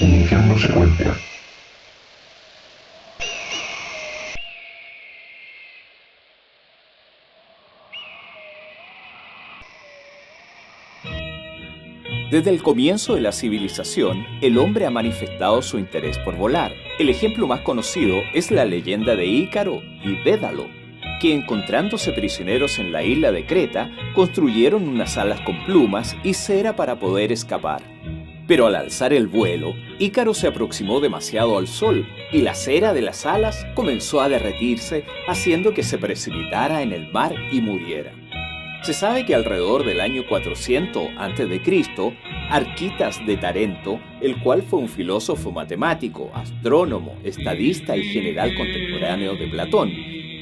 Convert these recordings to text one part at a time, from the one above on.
Iniciando secuencia. Desde el comienzo de la civilización, el hombre ha manifestado su interés por volar. El ejemplo más conocido es la leyenda de Ícaro y Dédalo, que encontrándose prisioneros en la isla de Creta, construyeron unas alas con plumas y cera para poder escapar. Pero al alzar el vuelo, Ícaro se aproximó demasiado al sol y la cera de las alas comenzó a derretirse, haciendo que se precipitara en el mar y muriera. Se sabe que alrededor del año 400 a.C., Arquitas de Tarento, el cual fue un filósofo matemático, astrónomo, estadista y general contemporáneo de Platón,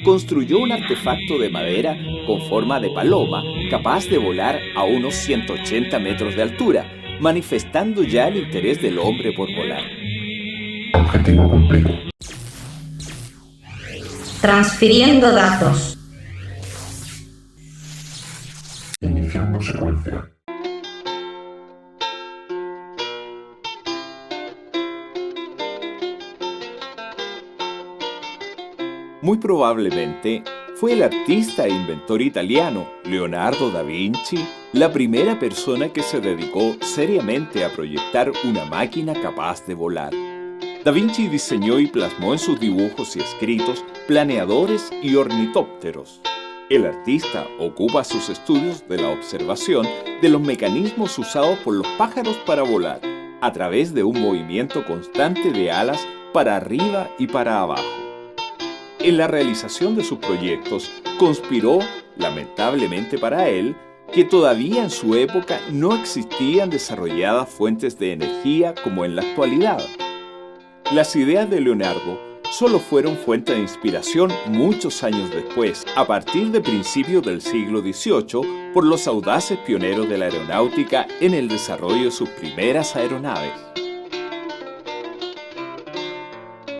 construyó un artefacto de madera con forma de paloma capaz de volar a unos 180 metros de altura, manifestando ya el interés del hombre por volar. Objetivo cumplido. Transfiriendo datos. Iniciando secuencia. Muy probablemente fue el artista e inventor italiano Leonardo da Vinci la primera persona que se dedicó seriamente a proyectar una máquina capaz de volar. Da Vinci diseñó y plasmó en sus dibujos y escritos planeadores y ornitópteros. El artista ocupa sus estudios de la observación de los mecanismos usados por los pájaros para volar, a través de un movimiento constante de alas para arriba y para abajo. En la realización de sus proyectos conspiró, lamentablemente para él, que todavía en su época no existían desarrolladas fuentes de energía como en la actualidad. Las ideas de Leonardo solo fueron fuente de inspiración muchos años después, a partir de principios del siglo XVIII, por los audaces pioneros de la aeronáutica en el desarrollo de sus primeras aeronaves.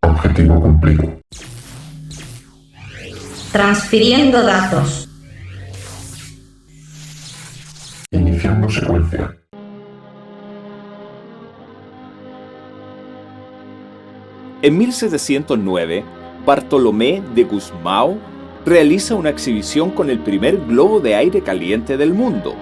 Objetivo cumplido. Transfiriendo datos. Iniciando secuencia. En 1709, Bartolomé de Gusmão realiza una exhibición con el primer globo de aire caliente del mundo.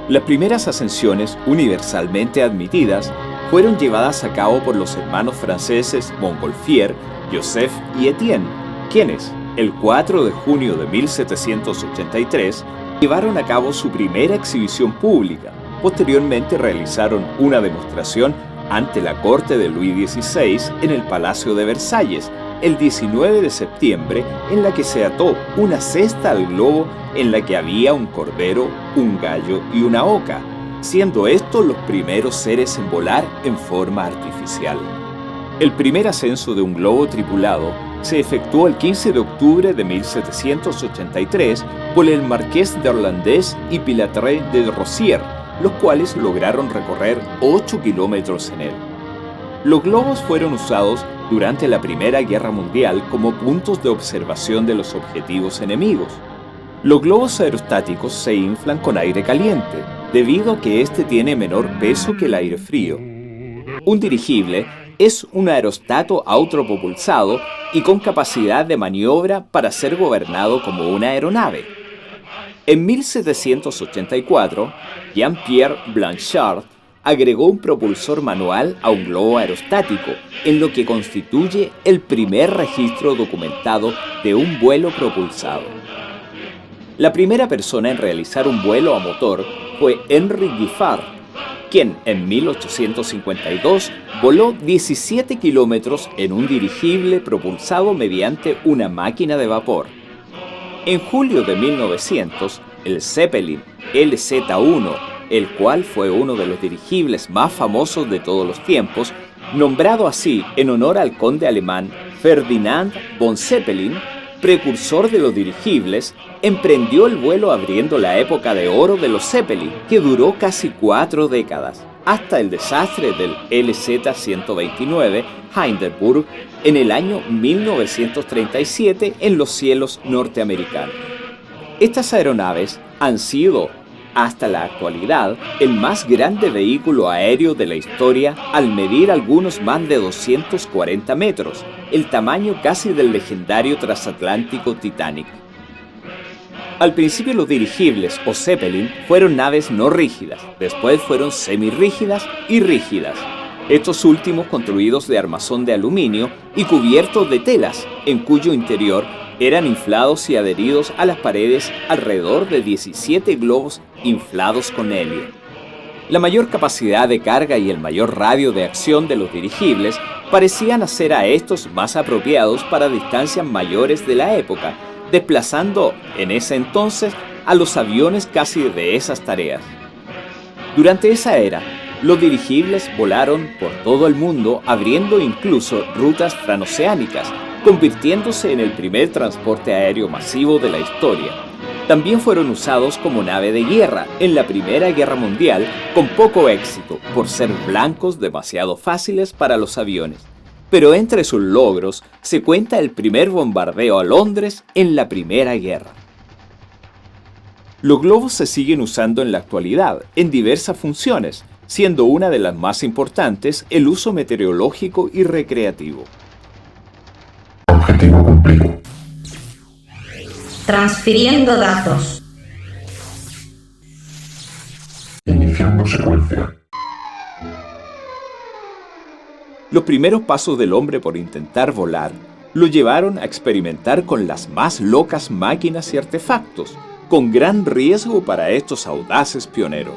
Las primeras ascensiones, universalmente admitidas, fueron llevadas a cabo por los hermanos franceses Montgolfier, Joseph y Etienne, quienes, el 4 de junio de 1783, llevaron a cabo su primera exhibición pública. Posteriormente realizaron una demostración ante la corte de Luis XVI en el Palacio de Versalles, el 19 de septiembre, en la que se ató una cesta al globo en la que había un cordero, un gallo y una oca, siendo estos los primeros seres en volar en forma artificial. El primer ascenso de un globo tripulado se efectuó el 15 de octubre de 1783 por el marqués de Orlandés y Pilatre de Rozier, los cuales lograron recorrer 8 kilómetros en él. Los globos fueron usados durante la Primera Guerra Mundial como puntos de observación de los objetivos enemigos. Los globos aerostáticos se inflan con aire caliente, debido a que este tiene menor peso que el aire frío. Un dirigible es un aerostato autopropulsado y con capacidad de maniobra para ser gobernado como una aeronave. En 1784, Jean-Pierre Blanchard agregó un propulsor manual a un globo aerostático, en lo que constituye el primer registro documentado de un vuelo propulsado. La primera persona en realizar un vuelo a motor fue Henri Giffard, quien en 1852 voló 17 kilómetros en un dirigible propulsado mediante una máquina de vapor. En julio de 1900, el Zeppelin LZ-1, el cual fue uno de los dirigibles más famosos de todos los tiempos, nombrado así en honor al conde alemán Ferdinand von Zeppelin, precursor de los dirigibles, emprendió el vuelo abriendo la época de oro de los Zeppelin, que duró casi 4 décadas, hasta el desastre del LZ-129 Hindenburg en el año 1937 en los cielos norteamericanos. Estas aeronaves han sido hasta la actualidad, el más grande vehículo aéreo de la historia al medir algunos más de 240 metros, el tamaño casi del legendario transatlántico Titanic. Al principio los dirigibles o Zeppelin fueron naves no rígidas, después fueron semirrígidas y rígidas. Estos últimos construidos de armazón de aluminio y cubiertos de telas, en cuyo interior eran inflados y adheridos a las paredes alrededor de 17 globos inflados con helio. La mayor capacidad de carga y el mayor radio de acción de los dirigibles parecían hacer a estos más apropiados para distancias mayores de la época, desplazando en ese entonces a los aviones casi de esas tareas. Durante esa era, los dirigibles volaron por todo el mundo, abriendo incluso rutas transoceánicas, convirtiéndose en el primer transporte aéreo masivo de la historia. También fueron usados como nave de guerra en la Primera Guerra Mundial, con poco éxito por ser blancos demasiado fáciles para los aviones. Pero entre sus logros se cuenta el primer bombardeo a Londres en la Primera Guerra. Los globos se siguen usando en la actualidad en diversas funciones, siendo una de las más importantes el uso meteorológico y recreativo. Objetivo cumplido. Transfiriendo datos. Iniciando secuencia. Los primeros pasos del hombre por intentar volar lo llevaron a experimentar con las más locas máquinas y artefactos, con gran riesgo para estos audaces pioneros.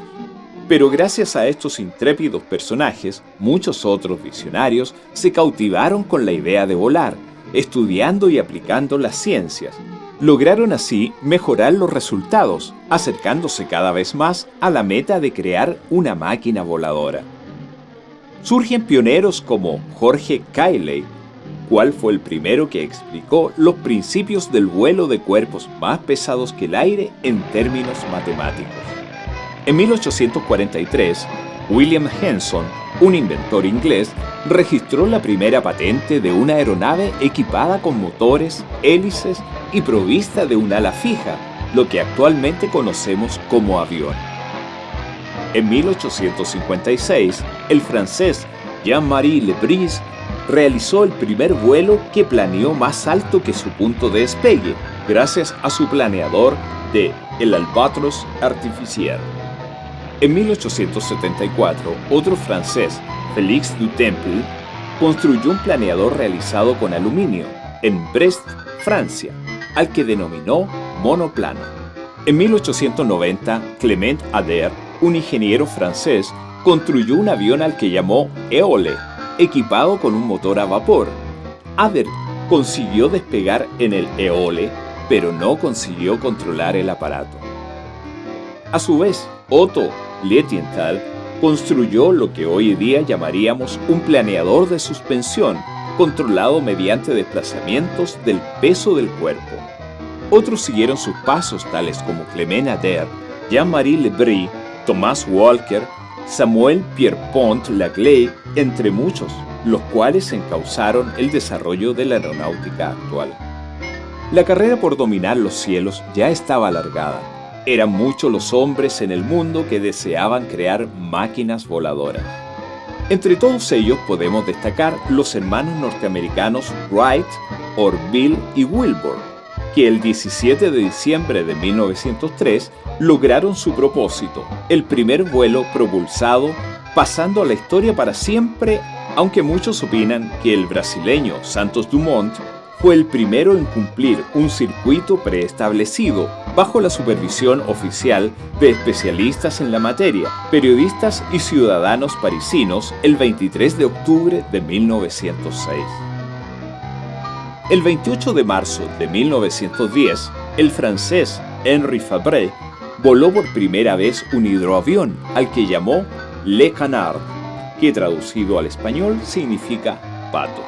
Pero gracias a estos intrépidos personajes, muchos otros visionarios se cautivaron con la idea de volar, estudiando y aplicando las ciencias. Lograron así mejorar los resultados, acercándose cada vez más a la meta de crear una máquina voladora. Surgen pioneros como George Cayley, cual fue el primero que explicó los principios del vuelo de cuerpos más pesados que el aire en términos matemáticos. En 1843, William Henson, un inventor inglés, registró la primera patente de una aeronave equipada con motores, hélices y provista de un ala fija, lo que actualmente conocemos como avión. En 1856, el francés Jean-Marie Le Bris realizó el primer vuelo que planeó más alto que su punto de despegue, gracias a su planeador de el Albatros Artificial. En 1874, otro francés, Félix du Temple, construyó un planeador realizado con aluminio en Brest, Francia, al que denominó monoplano. En 1890, Clement Ader, un ingeniero francés, construyó un avión al que llamó Éole, equipado con un motor a vapor. Ader consiguió despegar en el Éole, pero no consiguió controlar el aparato. A su vez, Otto Lilienthal construyó lo que hoy en día llamaríamos un planeador de suspensión, controlado mediante desplazamientos del peso del cuerpo. Otros siguieron sus pasos, tales como Clement Ader, Jean-Marie Le Bris, Thomas Walker, Samuel Pierpont Laglaise, entre muchos, los cuales encauzaron el desarrollo de la aeronáutica actual. La carrera por dominar los cielos ya estaba alargada. Eran muchos los hombres en el mundo que deseaban crear máquinas voladoras. Entre todos ellos podemos destacar los hermanos norteamericanos Wright, Orville y Wilbur, que el 17 de diciembre de 1903 lograron su propósito, el primer vuelo propulsado, pasando a la historia para siempre, aunque muchos opinan que el brasileño Santos Dumont fue el primero en cumplir un circuito preestablecido bajo la supervisión oficial de especialistas en la materia, periodistas y ciudadanos parisinos el 23 de octubre de 1906. El 28 de marzo de 1910, el francés Henri Fabre voló por primera vez un hidroavión al que llamó Le Canard, que traducido al español significa pato.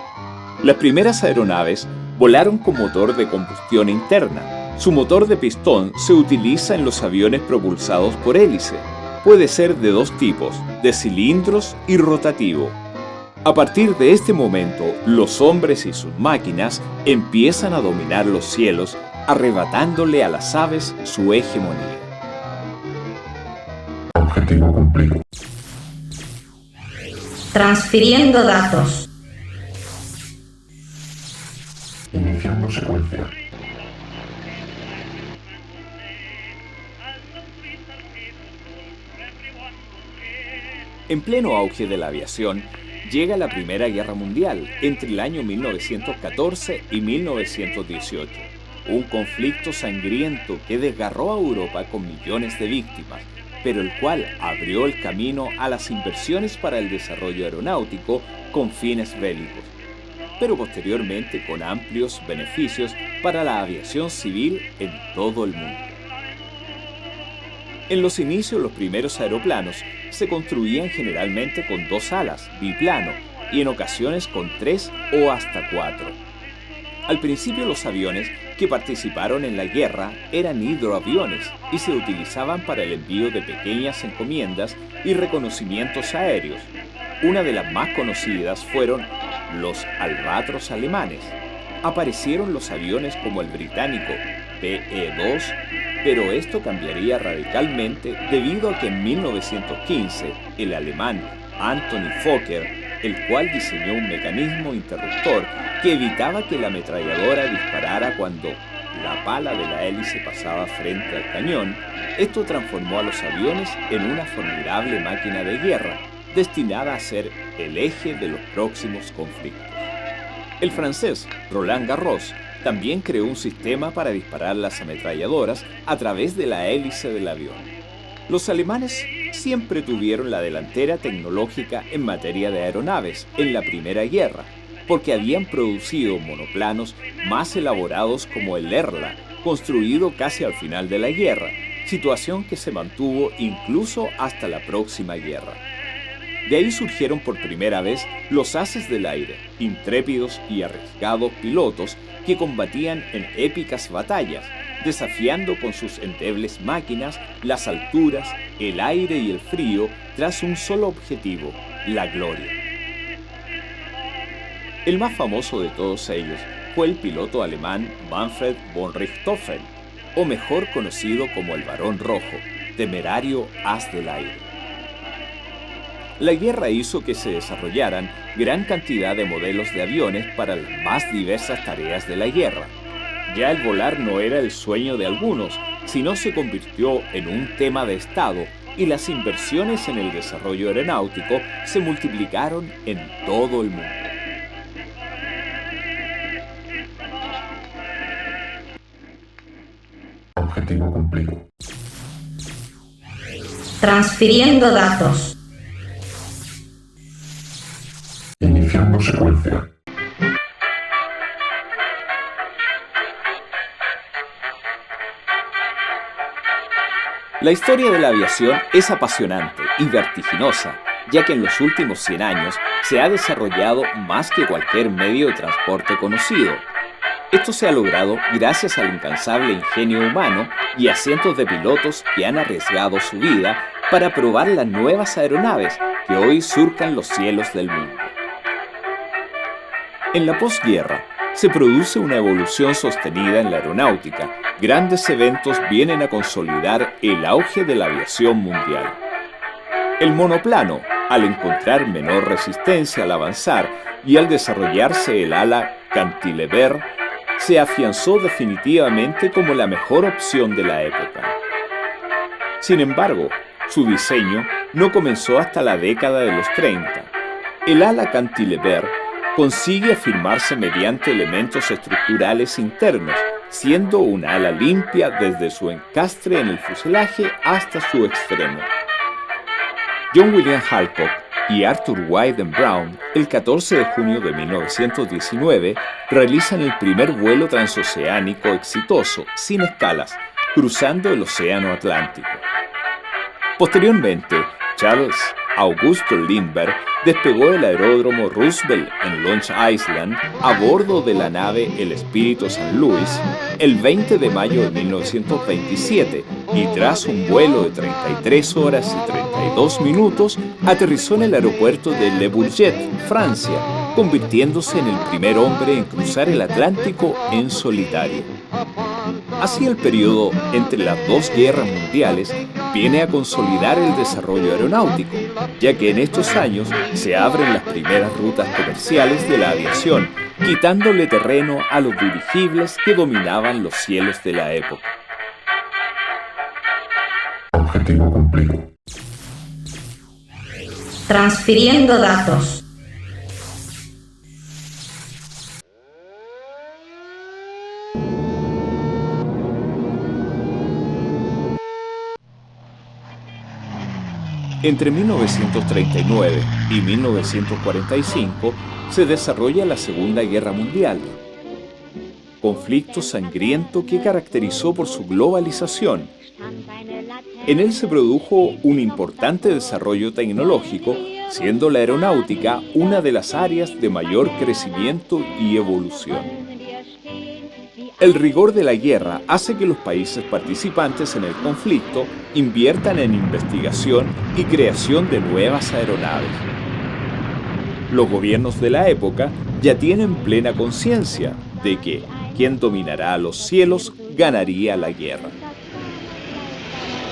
Las primeras aeronaves volaron con motor de combustión interna. Su motor de pistón se utiliza en los aviones propulsados por hélice. Puede ser de dos tipos, de cilindros y rotativo. A partir de este momento, los hombres y sus máquinas empiezan a dominar los cielos, arrebatándole a las aves su hegemonía. Objetivo cumplido. Transfiriendo datos. Iniciando secuencia. En pleno auge de la aviación, llega la Primera Guerra Mundial entre el año 1914 y 1918. Un conflicto sangriento que desgarró a Europa con millones de víctimas, pero el cual abrió el camino a las inversiones para el desarrollo aeronáutico con fines bélicos, pero posteriormente con amplios beneficios para la aviación civil en todo el mundo. En los inicios, los primeros aeroplanos se construían generalmente con 2 alas, biplano, y en ocasiones con 3 o hasta 4. Al principio, los aviones que participaron en la guerra eran hidroaviones y se utilizaban para el envío de pequeñas encomiendas y reconocimientos aéreos. Una de las más conocidas fueron los Albatros alemanes. Aparecieron los aviones como el británico PE-2, pero esto cambiaría radicalmente debido a que en 1915 el alemán Anthony Fokker, el cual diseñó un mecanismo interruptor que evitaba que la ametralladora disparara cuando la pala de la hélice pasaba frente al cañón, esto transformó a los aviones en una formidable máquina de guerra destinada a ser el eje de los próximos conflictos. El francés Roland Garros también creó un sistema para disparar las ametralladoras a través de la hélice del avión. Los alemanes siempre tuvieron la delantera tecnológica en materia de aeronaves en la Primera Guerra, porque habían producido monoplanos más elaborados como el Erla, construido casi al final de la guerra, situación que se mantuvo incluso hasta la próxima guerra. De ahí surgieron por primera vez los Haces del Aire, intrépidos y arriesgados pilotos que combatían en épicas batallas, desafiando con sus endebles máquinas las alturas, el aire y el frío tras un solo objetivo, la gloria. El más famoso de todos ellos fue el piloto alemán Manfred von Richthofen, o mejor conocido como el Barón Rojo, temerario as del aire. La guerra hizo que se desarrollaran gran cantidad de modelos de aviones para las más diversas tareas de la guerra. Ya el volar no era el sueño de algunos, sino se convirtió en un tema de Estado y las inversiones en el desarrollo aeronáutico se multiplicaron en todo el mundo. Objetivo cumplido. Transfiriendo datos. Iniciando secuencia. La historia de la aviación es apasionante y vertiginosa, ya que en los últimos 100 años se ha desarrollado más que cualquier medio de transporte conocido. Esto se ha logrado gracias al incansable ingenio humano y a cientos de pilotos que han arriesgado su vida para probar las nuevas aeronaves que hoy surcan los cielos del mundo. En la posguerra, se produce una evolución sostenida en la aeronáutica. Grandes eventos vienen a consolidar el auge de la aviación mundial. El monoplano, al encontrar menor resistencia al avanzar y al desarrollarse el ala cantilever, se afianzó definitivamente como la mejor opción de la época. Sin embargo, su diseño no comenzó hasta la década de los 30. El ala cantilever consigue afirmarse mediante elementos estructurales internos, siendo un ala limpia desde su encastre en el fuselaje hasta su extremo. John William Halcock y Arthur Wyden Brown, el 14 de junio de 1919, realizan el primer vuelo transoceánico exitoso, sin escalas, cruzando el Océano Atlántico. Posteriormente, Charles Augusto Lindbergh despegó del aeródromo Roosevelt en Long Island a bordo de la nave El Espíritu San Luis el 20 de mayo de 1927 y tras un vuelo de 33 horas y 32 minutos aterrizó en el aeropuerto de Le Bourget, Francia, convirtiéndose en el primer hombre en cruzar el Atlántico en solitario. Así el periodo entre las dos guerras mundiales viene a consolidar el desarrollo aeronáutico, ya que en estos años se abren las primeras rutas comerciales de la aviación, quitándole terreno a los dirigibles que dominaban los cielos de la época. Objetivo cumplido. Transfiriendo datos. Entre 1939 y 1945 se desarrolla la Segunda Guerra Mundial, conflicto sangriento que caracterizó por su globalización. En él se produjo un importante desarrollo tecnológico, siendo la aeronáutica una de las áreas de mayor crecimiento y evolución. El rigor de la guerra hace que los países participantes en el conflicto inviertan en investigación y creación de nuevas aeronaves. Los gobiernos de la época ya tienen plena conciencia de que quien dominará los cielos ganaría la guerra.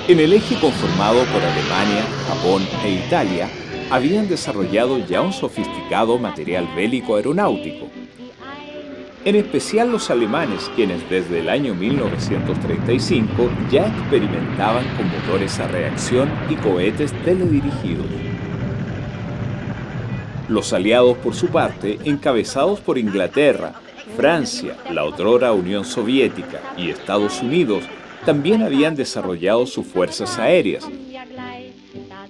En el eje conformado por Alemania, Japón e Italia, habían desarrollado ya un sofisticado material bélico aeronáutico. En especial los alemanes, quienes desde el año 1935 ya experimentaban con motores a reacción y cohetes teledirigidos. Los aliados, por su parte, encabezados por Inglaterra, Francia, la otrora Unión Soviética y Estados Unidos, también habían desarrollado sus fuerzas aéreas.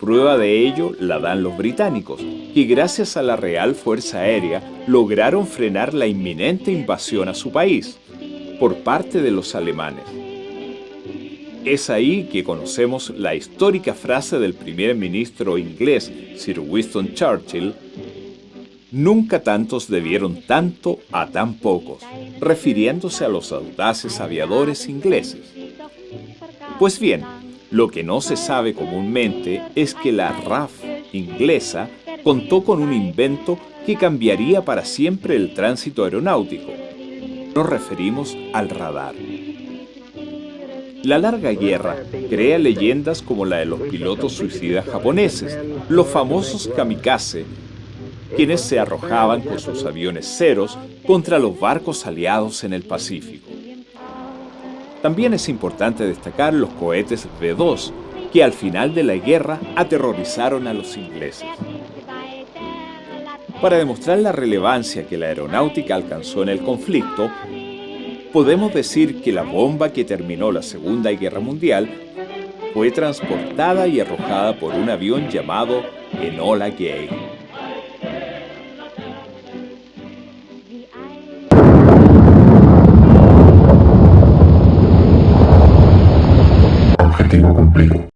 Prueba de ello la dan los británicos, que gracias a la Real Fuerza Aérea lograron frenar la inminente invasión a su país por parte de los alemanes. Es ahí que conocemos la histórica frase del primer ministro inglés Sir Winston Churchill: «Nunca tantos debieron tanto a tan pocos», refiriéndose a los audaces aviadores ingleses. Pues bien, lo que no se sabe comúnmente es que la RAF inglesa contó con un invento que cambiaría para siempre el tránsito aeronáutico. Nos referimos al radar. La larga guerra crea leyendas como la de los pilotos suicidas japoneses, los famosos kamikaze, quienes se arrojaban con sus aviones ceros contra los barcos aliados en el Pacífico. También es importante destacar los cohetes V2, que al final de la guerra aterrorizaron a los ingleses. Para demostrar la relevancia que la aeronáutica alcanzó en el conflicto, podemos decir que la bomba que terminó la Segunda Guerra Mundial fue transportada y arrojada por un avión llamado Enola Gay. Objetivo cumplido.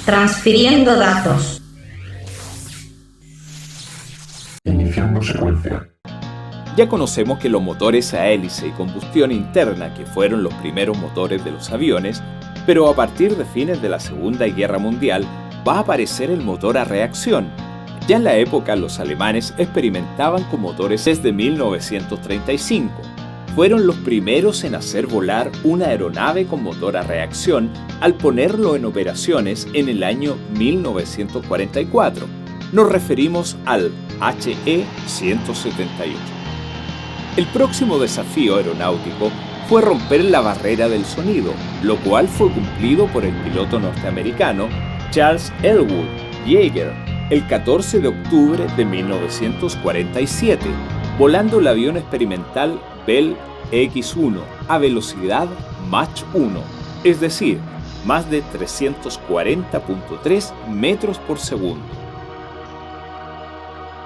Transfiriendo datos. Iniciando secuencia. Ya conocemos que los motores a hélice y combustión interna, que fueron los primeros motores de los aviones, pero a partir de fines de la Segunda Guerra Mundial va a aparecer el motor a reacción. Ya en la época los alemanes experimentaban con motores desde 1935. Fueron los primeros en hacer volar una aeronave con motor a reacción al ponerlo en operaciones en el año 1944. Nos referimos al HE-178. El próximo desafío aeronáutico fue romper la barrera del sonido, lo cual fue cumplido por el piloto norteamericano Charles Elwood Yeager el 14 de octubre de 1947, volando el avión experimental Bell X-1 a velocidad Mach 1, es decir, más de 340.3 metros por segundo.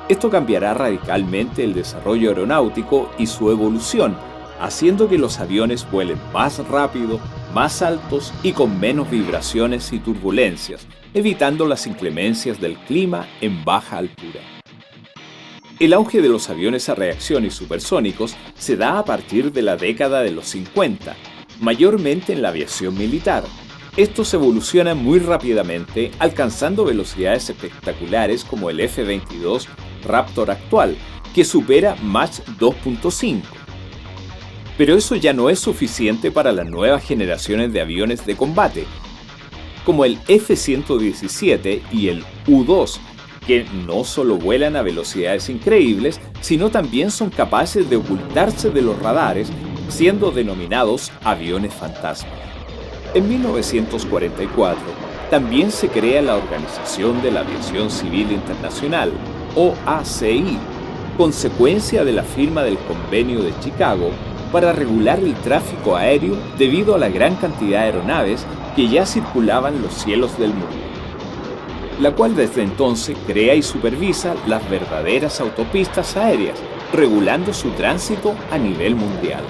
Esto cambiará radicalmente el desarrollo aeronáutico y su evolución, haciendo que los aviones vuelen más rápido, más altos y con menos vibraciones y turbulencias, evitando las inclemencias del clima en baja altura. El auge de los aviones a reacción y supersónicos se da a partir de la década de los 50, mayormente en la aviación militar. Estos evolucionan muy rápidamente, alcanzando velocidades espectaculares como el F-22 Raptor actual, que supera Mach 2.5. Pero eso ya no es suficiente para las nuevas generaciones de aviones de combate, como el F-117 y el U-2, que no solo vuelan a velocidades increíbles, sino también son capaces de ocultarse de los radares, siendo denominados aviones fantasma. En 1944, también se crea la Organización de la Aviación Civil Internacional, OACI, consecuencia de la firma del Convenio de Chicago para regular el tráfico aéreo debido a la gran cantidad de aeronaves que ya circulaban los cielos del mundo, la cual desde entonces crea y supervisa las verdaderas autopistas aéreas, regulando su tránsito a nivel mundial.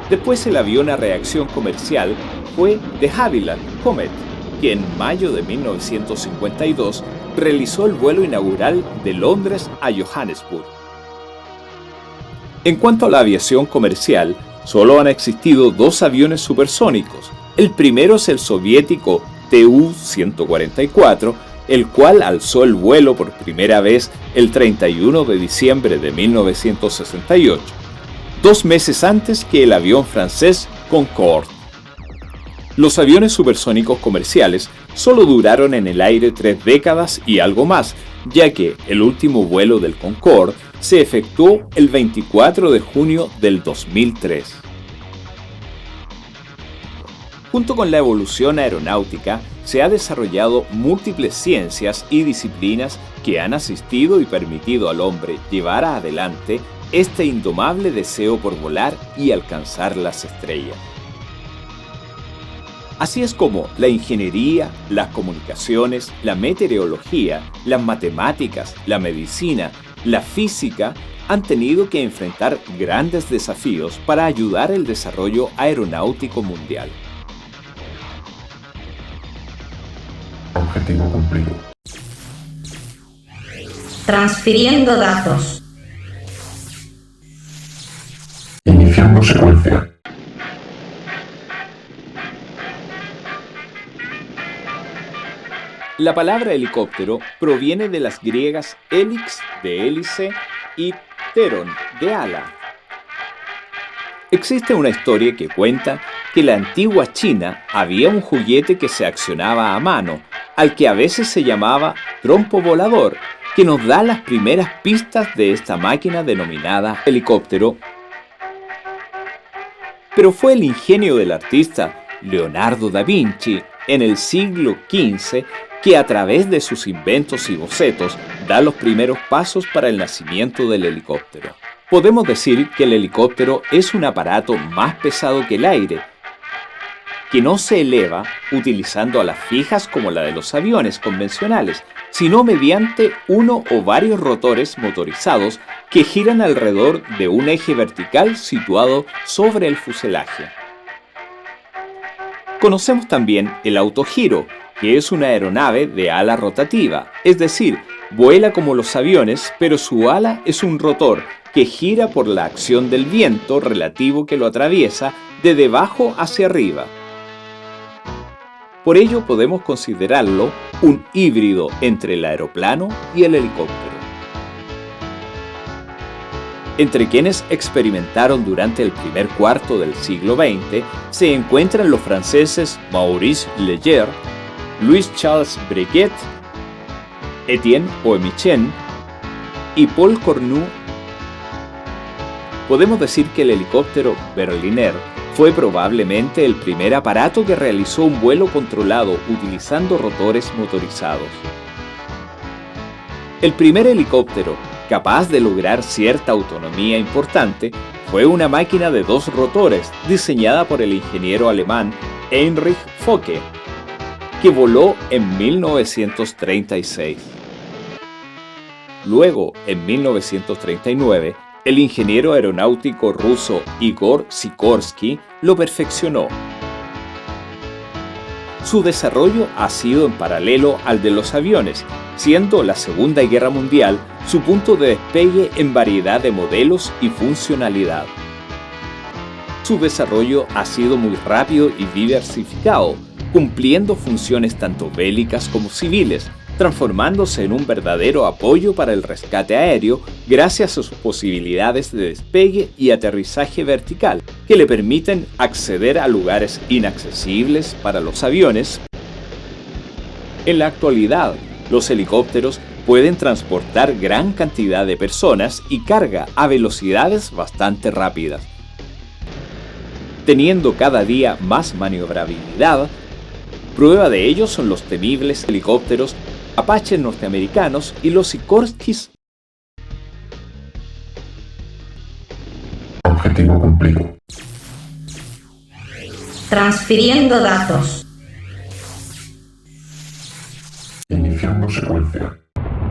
Después el avión a reacción comercial fue de Havilland Comet, que en mayo de 1952 realizó el vuelo inaugural de Londres a Johannesburg. En cuanto a la aviación comercial, solo han existido dos aviones supersónicos. El primero es el soviético Tu-144, el cual alzó el vuelo por primera vez el 31 de diciembre de 1968, 2 meses antes que el avión francés Concorde. Los aviones supersónicos comerciales solo duraron en el aire 3 décadas y algo más, ya que el último vuelo del Concorde se efectuó el 24 de junio del 2003. Junto con la evolución aeronáutica, se ha desarrollado múltiples ciencias y disciplinas que han asistido y permitido al hombre llevar adelante este indomable deseo por volar y alcanzar las estrellas. Así es como la ingeniería, las comunicaciones, la meteorología, las matemáticas, la medicina, la física han tenido que enfrentar grandes desafíos para ayudar al desarrollo aeronáutico mundial. Objetivo cumplido. Transfiriendo datos. Iniciando secuencia. La palabra helicóptero proviene de las griegas helix, de hélice, y pteron, de ala. Existe una historia que cuenta que en la antigua China había un juguete que se accionaba a mano, al que a veces se llamaba trompo volador, que nos da las primeras pistas de esta máquina denominada helicóptero. Pero fue el ingenio del artista Leonardo da Vinci en el siglo XV que a través de sus inventos y bocetos da los primeros pasos para el nacimiento del helicóptero. Podemos decir que el helicóptero es un aparato más pesado que el aire, que no se eleva utilizando alas fijas como la de los aviones convencionales, sino mediante uno o varios rotores motorizados que giran alrededor de un eje vertical situado sobre el fuselaje. Conocemos también el autogiro, que es una aeronave de ala rotativa, es decir, vuela como los aviones, pero su ala es un rotor que gira por la acción del viento relativo que lo atraviesa de debajo hacia arriba. Por ello podemos considerarlo un híbrido entre el aeroplano y el helicóptero. Entre quienes experimentaron durante el primer cuarto del siglo XX se encuentran los franceses Maurice Leger, Louis-Charles Breguet, Etienne Oemichen y Paul Cornu. Podemos decir que el helicóptero Berliner fue probablemente el primer aparato que realizó un vuelo controlado utilizando rotores motorizados. El primer helicóptero capaz de lograr cierta autonomía importante fue una máquina de 2 rotores diseñada por el ingeniero alemán Heinrich Focke, que voló en 1936. Luego, en 1939, el ingeniero aeronáutico ruso Igor Sikorsky lo perfeccionó. Su desarrollo ha sido en paralelo al de los aviones, siendo la Segunda Guerra Mundial su punto de despegue en variedad de modelos y funcionalidad. Su desarrollo ha sido muy rápido y diversificado, cumpliendo funciones tanto bélicas como civiles, transformándose en un verdadero apoyo para el rescate aéreo gracias a sus posibilidades de despegue y aterrizaje vertical, que le permiten acceder a lugares inaccesibles para los aviones. En la actualidad, los helicópteros pueden transportar gran cantidad de personas y carga a velocidades bastante rápidas. Teniendo cada día más maniobrabilidad, prueba de ello son los temibles helicópteros Apache norteamericanos y los Sikorskis. Objetivo cumplido. Transfiriendo datos. Iniciando secuencia.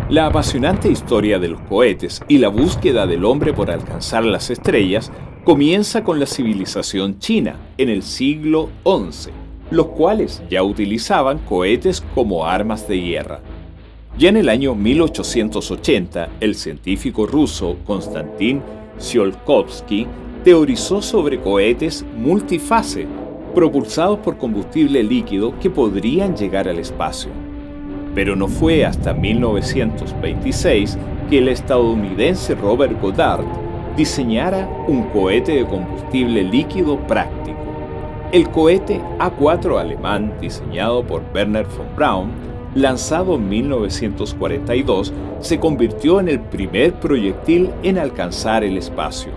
La apasionante historia de los cohetes y la búsqueda del hombre por alcanzar las estrellas comienza con la civilización china en el siglo XI, los cuales ya utilizaban cohetes como armas de guerra. Ya en el año 1880, el científico ruso Konstantin Tsiolkovsky teorizó sobre cohetes multifase, propulsados por combustible líquido que podrían llegar al espacio. Pero no fue hasta 1926 que el estadounidense Robert Goddard diseñara un cohete de combustible líquido práctico. El cohete A4 alemán, diseñado por Wernher von Braun, lanzado en 1942, se convirtió en el primer proyectil en alcanzar el espacio.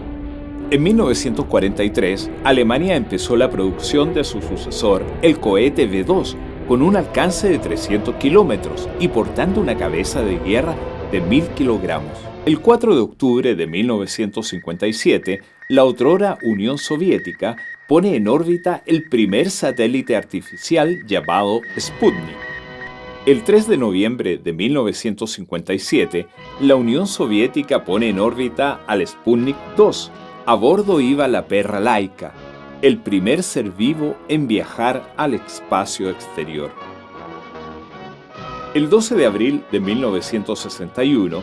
En 1943, Alemania empezó la producción de su sucesor, el cohete V2, con un alcance de 300 kilómetros y portando una cabeza de guerra de 1000 kilogramos. El 4 de octubre de 1957, la otrora Unión Soviética pone en órbita el primer satélite artificial llamado Sputnik. El 3 de noviembre de 1957, la Unión Soviética pone en órbita al Sputnik 2. A bordo iba la perra Laika, el primer ser vivo en viajar al espacio exterior. El 12 de abril de 1961,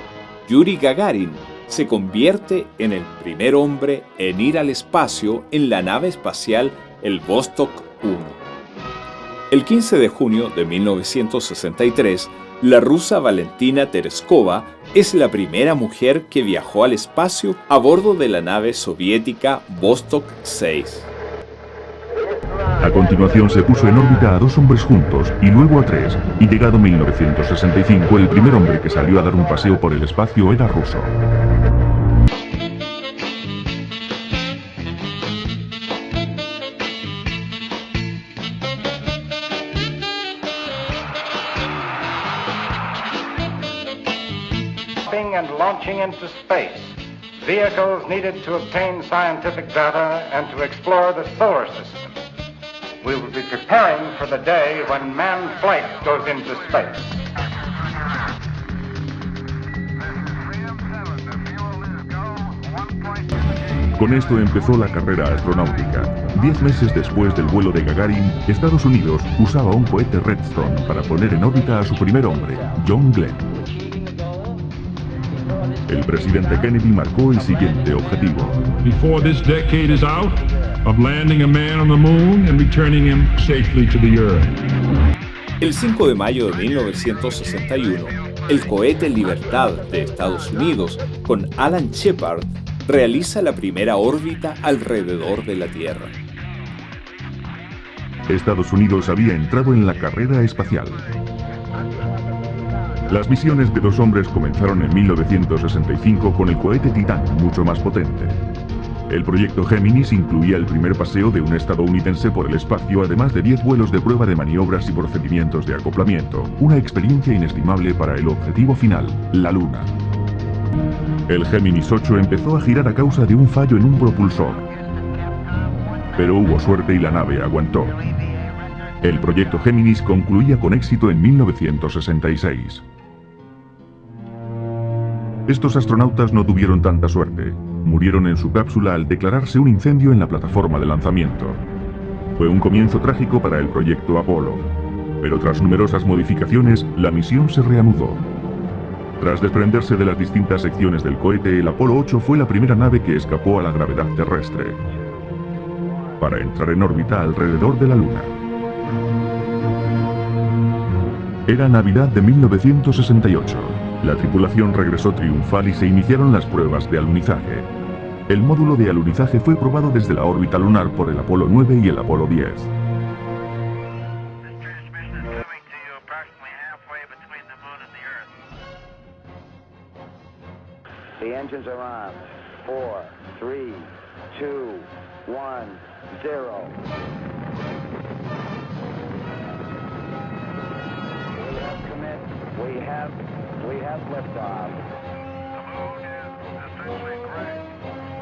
Yuri Gagarin se convierte en el primer hombre en ir al espacio en la nave espacial el Vostok 1. El 15 de junio de 1963, la rusa Valentina Tereskova es la primera mujer que viajó al espacio a bordo de la nave soviética Vostok 6. A continuación se puso en órbita a 2 hombres juntos y luego a 3, y llegado 1965 el primer hombre que salió a dar un paseo por el espacio era ruso. And launching into space, vehicles needed to obtain scientific data and to explore the solar system. We will be preparing for the day when manned flight goes into space. Con esto empezó la carrera astronáutica. 10 meses después del vuelo de Gagarin, Estados Unidos usaba un cohete Redstone para poner en órbita a su primer hombre, John Glenn. El presidente Kennedy marcó el siguiente objetivo. Before this decade is out, of landing a man on the moon and returning him safely to the earth. El 5 de mayo de 1961, el cohete Libertad de Estados Unidos, con Alan Shepard, realiza la primera órbita alrededor de la Tierra. Estados Unidos había entrado en la carrera espacial. Las misiones de 2 hombres comenzaron en 1965 con el cohete Titán, mucho más potente. El proyecto Géminis incluía el primer paseo de un estadounidense por el espacio, además de 10 vuelos de prueba de maniobras y procedimientos de acoplamiento, una experiencia inestimable para el objetivo final, la Luna. El Géminis 8 empezó a girar a causa de un fallo en un propulsor. Pero hubo suerte y la nave aguantó. El proyecto Géminis concluía con éxito en 1966. Estos astronautas no tuvieron tanta suerte. Murieron en su cápsula al declararse un incendio en la plataforma de lanzamiento. Fue un comienzo trágico para el proyecto Apolo. Pero tras numerosas modificaciones, la misión se reanudó. Tras desprenderse de las distintas secciones del cohete, el Apolo 8 fue la primera nave que escapó a la gravedad terrestre para entrar en órbita alrededor de la Luna. Era Navidad de 1968. La tripulación regresó triunfal y se iniciaron las pruebas de alunizaje. El módulo de alunizaje fue probado desde la órbita lunar por el Apolo 9 y el Apolo 10. The engines are on. 4, 3, 2, 1, 0. We have commit. We have liftoff. The moon is essentially gray.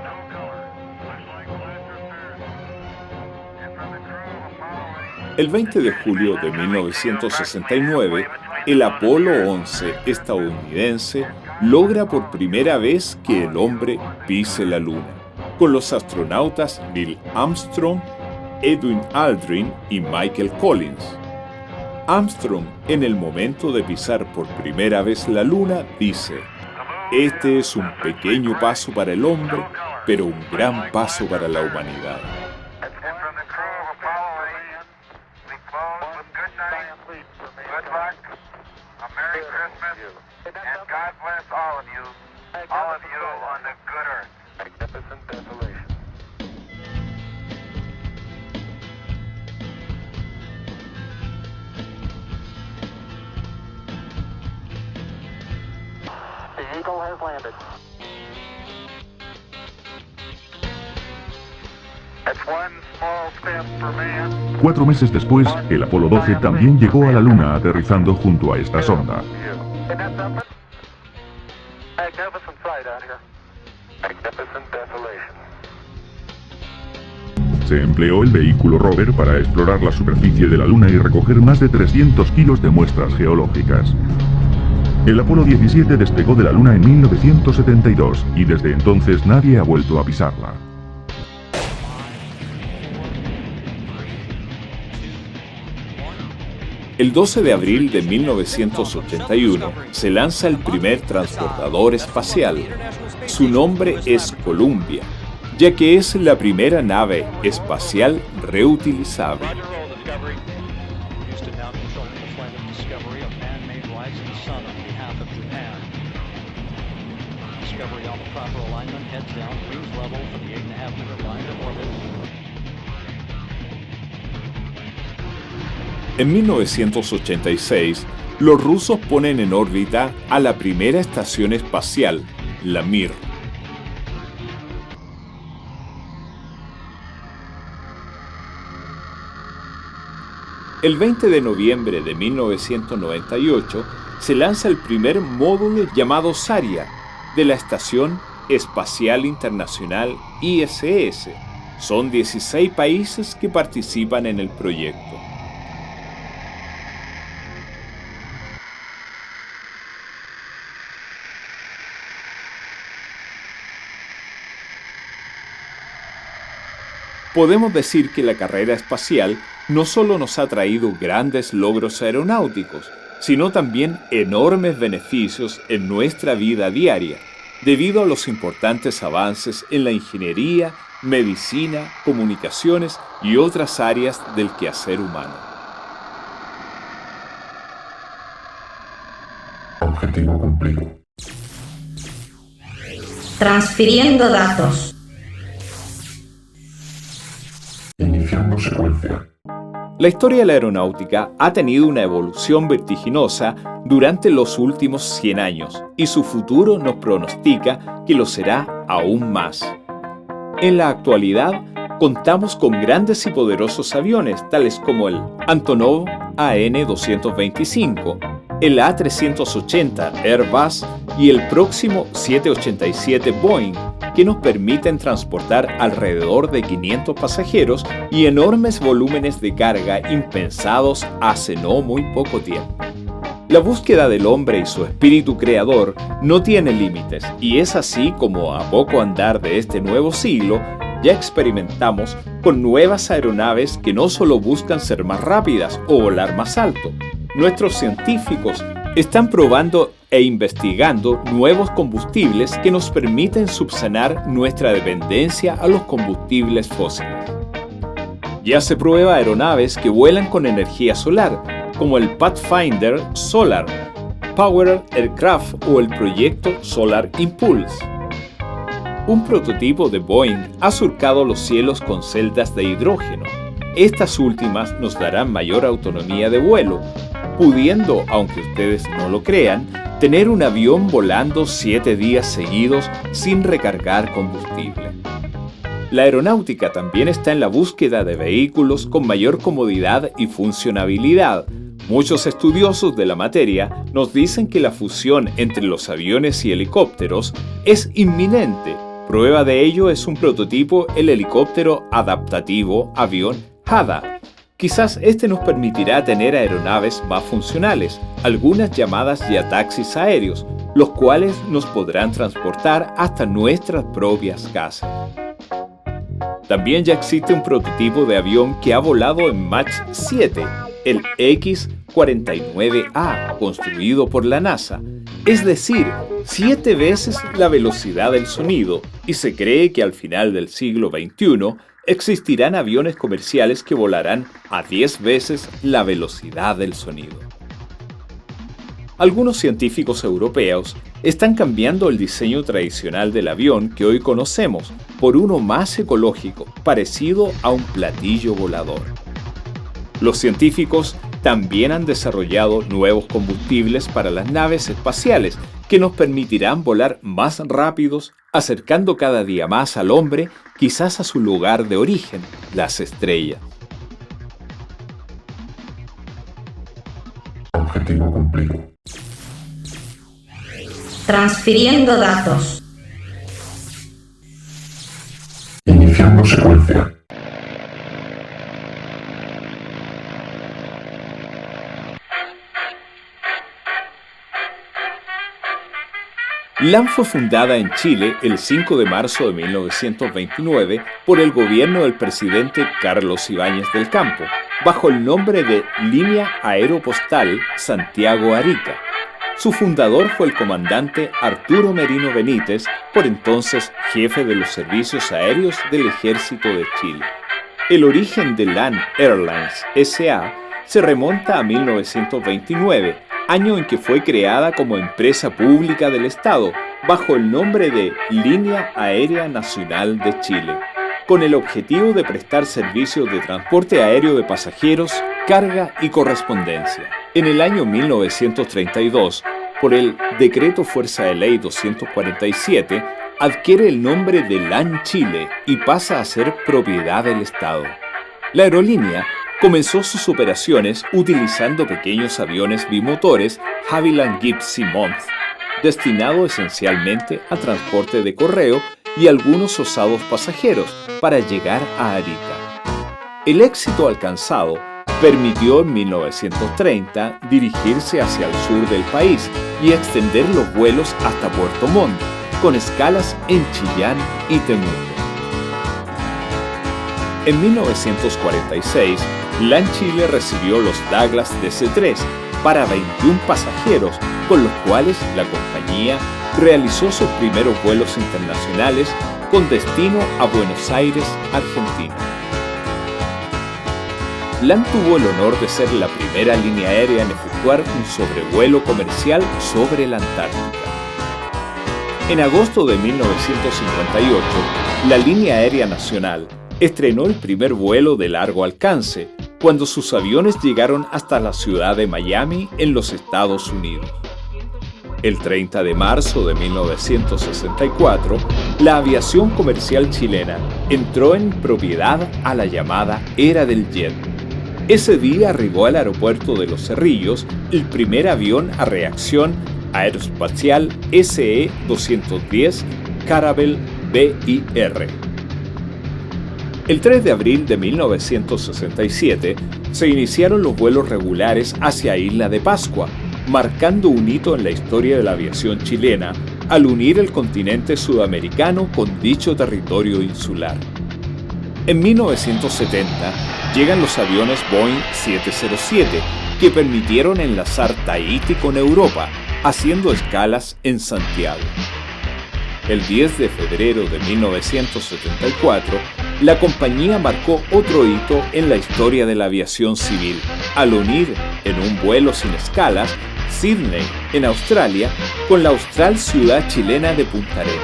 No color. Looks like plaster Earth. And from the crew of Apollo 8. El 20 de julio de 1969, el Apolo 11 estadounidense logra por primera vez que el hombre pise la Luna, con los astronautas Neil Armstrong, Edwin Aldrin y Michael Collins. Armstrong, en el momento de pisar por primera vez la Luna, dice: "Este es un pequeño paso para el hombre, pero un gran paso para la humanidad". And from the crew of Apollo 8, we close with good night, good luck, a Merry Christmas, and God bless all of you on the good earth. Magnificent desolation. The Eagle has landed. That's one small step for man. 4 meses después, el Apolo 12 también llegó a la Luna aterrizando junto a esta sonda. Isn't that something? Magnificent sight out here. Magnificent desolation. Se empleó el vehículo rover para explorar la superficie de la Luna y recoger más de 300 kilos de muestras geológicas. El Apolo 17 despegó de la Luna en 1972 y desde entonces nadie ha vuelto a pisarla. El 12 de abril de 1981 se lanza el primer transportador espacial. Su nombre es Columbia, ya que es la primera nave espacial reutilizable. En 1986, los rusos ponen en órbita a la primera estación espacial, la Mir. El 20 de noviembre de 1998 se lanza el primer módulo llamado Zarya de la Estación Espacial Internacional ISS. Son 16 países que participan en el proyecto. Podemos decir que la carrera espacial no solo nos ha traído grandes logros aeronáuticos, sino también enormes beneficios en nuestra vida diaria, debido a los importantes avances en la ingeniería, medicina, comunicaciones y otras áreas del quehacer humano. Objetivo cumplido. Transfiriendo datos. Iniciando secuencia. La historia de la aeronáutica ha tenido una evolución vertiginosa durante los últimos 100 años y su futuro nos pronostica que lo será aún más. En la actualidad, contamos con grandes y poderosos aviones tales como el Antonov AN-225, el A380 Airbus y el próximo 787 Boeing, que nos permiten transportar alrededor de 500 pasajeros y enormes volúmenes de carga impensados hace no muy poco tiempo. La búsqueda del hombre y su espíritu creador no tiene límites, y es así como a poco andar de este nuevo siglo ya experimentamos con nuevas aeronaves que no solo buscan ser más rápidas o volar más alto. Nuestros científicos están probando e investigando nuevos combustibles que nos permiten subsanar nuestra dependencia a los combustibles fósiles. Ya se prueba aeronaves que vuelan con energía solar, como el Pathfinder Solar, Powered Aircraft o el proyecto Solar Impulse. Un prototipo de Boeing ha surcado los cielos con celdas de hidrógeno. Estas últimas nos darán mayor autonomía de vuelo, pudiendo, aunque ustedes no lo crean, tener un avión volando 7 días seguidos sin recargar combustible. La aeronáutica también está en la búsqueda de vehículos con mayor comodidad y funcionabilidad. Muchos estudiosos de la materia nos dicen que la fusión entre los aviones y helicópteros es inminente. Prueba de ello es un prototipo, el helicóptero adaptativo avión HADA. Quizás este nos permitirá tener aeronaves más funcionales, algunas llamadas ya taxis aéreos, los cuales nos podrán transportar hasta nuestras propias casas. También ya existe un prototipo de avión que ha volado en Mach 7, el X-49A, construido por la NASA, es decir, 7 veces la velocidad del sonido, y se cree que al final del siglo XXI existirán aviones comerciales que volarán a 10 veces la velocidad del sonido. Algunos científicos europeos están cambiando el diseño tradicional del avión que hoy conocemos por uno más ecológico, parecido a un platillo volador. Los científicos también han desarrollado nuevos combustibles para las naves espaciales que nos permitirán volar más rápidos, acercando cada día más al hombre, quizás a su lugar de origen, las estrellas. Objetivo cumplido. Transfiriendo datos. Iniciando secuencia. LAN fue fundada en Chile el 5 de marzo de 1929 por el gobierno del presidente Carlos Ibáñez del Campo, bajo el nombre de Línea Aeropostal Santiago-Arica. Su fundador fue el comandante Arturo Merino Benítez, por entonces jefe de los servicios aéreos del Ejército de Chile. El origen de LAN Airlines S.A. se remonta a 1929, año en que fue creada como empresa pública del Estado, bajo el nombre de Línea Aérea Nacional de Chile, con el objetivo de prestar servicios de transporte aéreo de pasajeros, carga y correspondencia. En el año 1932, por el Decreto Fuerza de Ley 247, adquiere el nombre de LAN Chile y pasa a ser propiedad del Estado. La aerolínea comenzó sus operaciones utilizando pequeños aviones bimotores Havilland Gibbs Simmons, destinados esencialmente a transporte de correo y algunos osados pasajeros para llegar a Arica. El éxito alcanzado permitió en 1930 dirigirse hacia el sur del país y extender los vuelos hasta Puerto Montt, con escalas en Chillán y Temuco. En 1946, LAN Chile recibió los Douglas DC-3 para 21 pasajeros, con los cuales la compañía realizó sus primeros vuelos internacionales con destino a Buenos Aires, Argentina. LAN tuvo el honor de ser la primera línea aérea en efectuar un sobrevuelo comercial sobre la Antártica. En agosto de 1958, la línea aérea nacional estrenó el primer vuelo de largo alcance, cuando sus aviones llegaron hasta la ciudad de Miami, en los Estados Unidos. El 30 de marzo de 1964, la aviación comercial chilena entró en propiedad a la llamada Era del Jet. Ese día arribó al aeropuerto de Los Cerrillos el primer avión a reacción aeroespacial SE-210 Caravelle BIR. El 3 de abril de 1967 se iniciaron los vuelos regulares hacia Isla de Pascua, marcando un hito en la historia de la aviación chilena al unir el continente sudamericano con dicho territorio insular. En 1970 llegan los aviones Boeing 707, que permitieron enlazar Tahití con Europa, haciendo escalas en Santiago. El 10 de febrero de 1974, la compañía marcó otro hito en la historia de la aviación civil, al unir en un vuelo sin escalas Sydney, en Australia, con la austral ciudad chilena de Punta Arenas.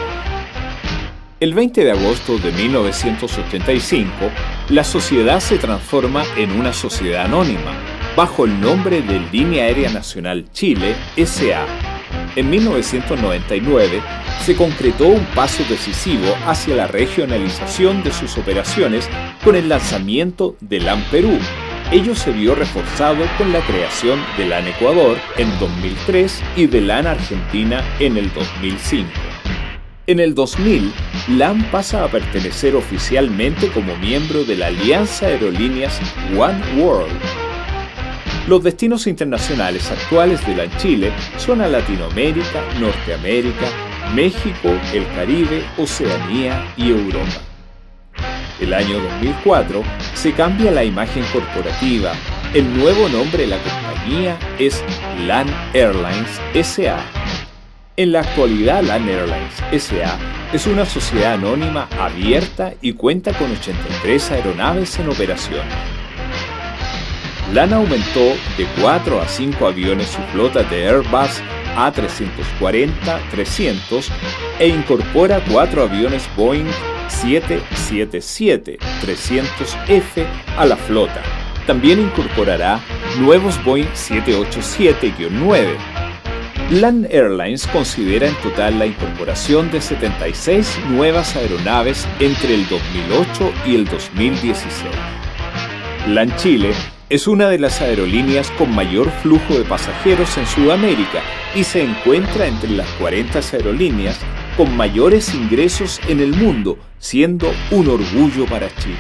El 20 de agosto de 1985, la sociedad se transforma en una sociedad anónima, bajo el nombre de Línea Aérea Nacional Chile, S.A. En 1999, se concretó un paso decisivo hacia la regionalización de sus operaciones con el lanzamiento de LAN Perú. Ello se vio reforzado con la creación de LAN Ecuador en 2003 y de LAN Argentina en el 2005. En el 2000, LAN pasa a pertenecer oficialmente como miembro de la Alianza Aerolíneas One World. Los destinos internacionales actuales de LAN Chile son a Latinoamérica, Norteamérica, México, el Caribe, Oceanía y Europa. El año 2004 se cambia la imagen corporativa. El nuevo nombre de la compañía es LAN Airlines S.A. En la actualidad, LAN Airlines S.A. es una sociedad anónima abierta y cuenta con 83 aeronaves en operación. LAN aumentó de 4 a 5 aviones su flota de Airbus A340-300 e incorpora 4 aviones Boeing 777-300F a la flota. También incorporará nuevos Boeing 787-9. LAN Airlines considera en total la incorporación de 76 nuevas aeronaves entre el 2008 y el 2016. LAN Chile es una de las aerolíneas con mayor flujo de pasajeros en Sudamérica y se encuentra entre las 40 aerolíneas con mayores ingresos en el mundo, siendo un orgullo para Chile.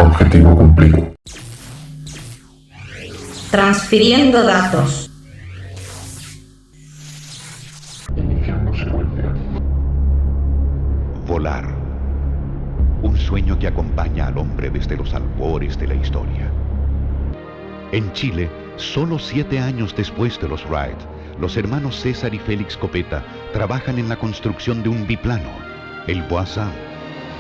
Objetivo cumplido. Transfiriendo datos. Iniciando secuencia. Volar. Un sueño que acompaña al hombre desde los albores de la historia. En Chile, solo 7 años después de los Wright, los hermanos César y Félix Copeta trabajan en la construcción de un biplano, el Voisin,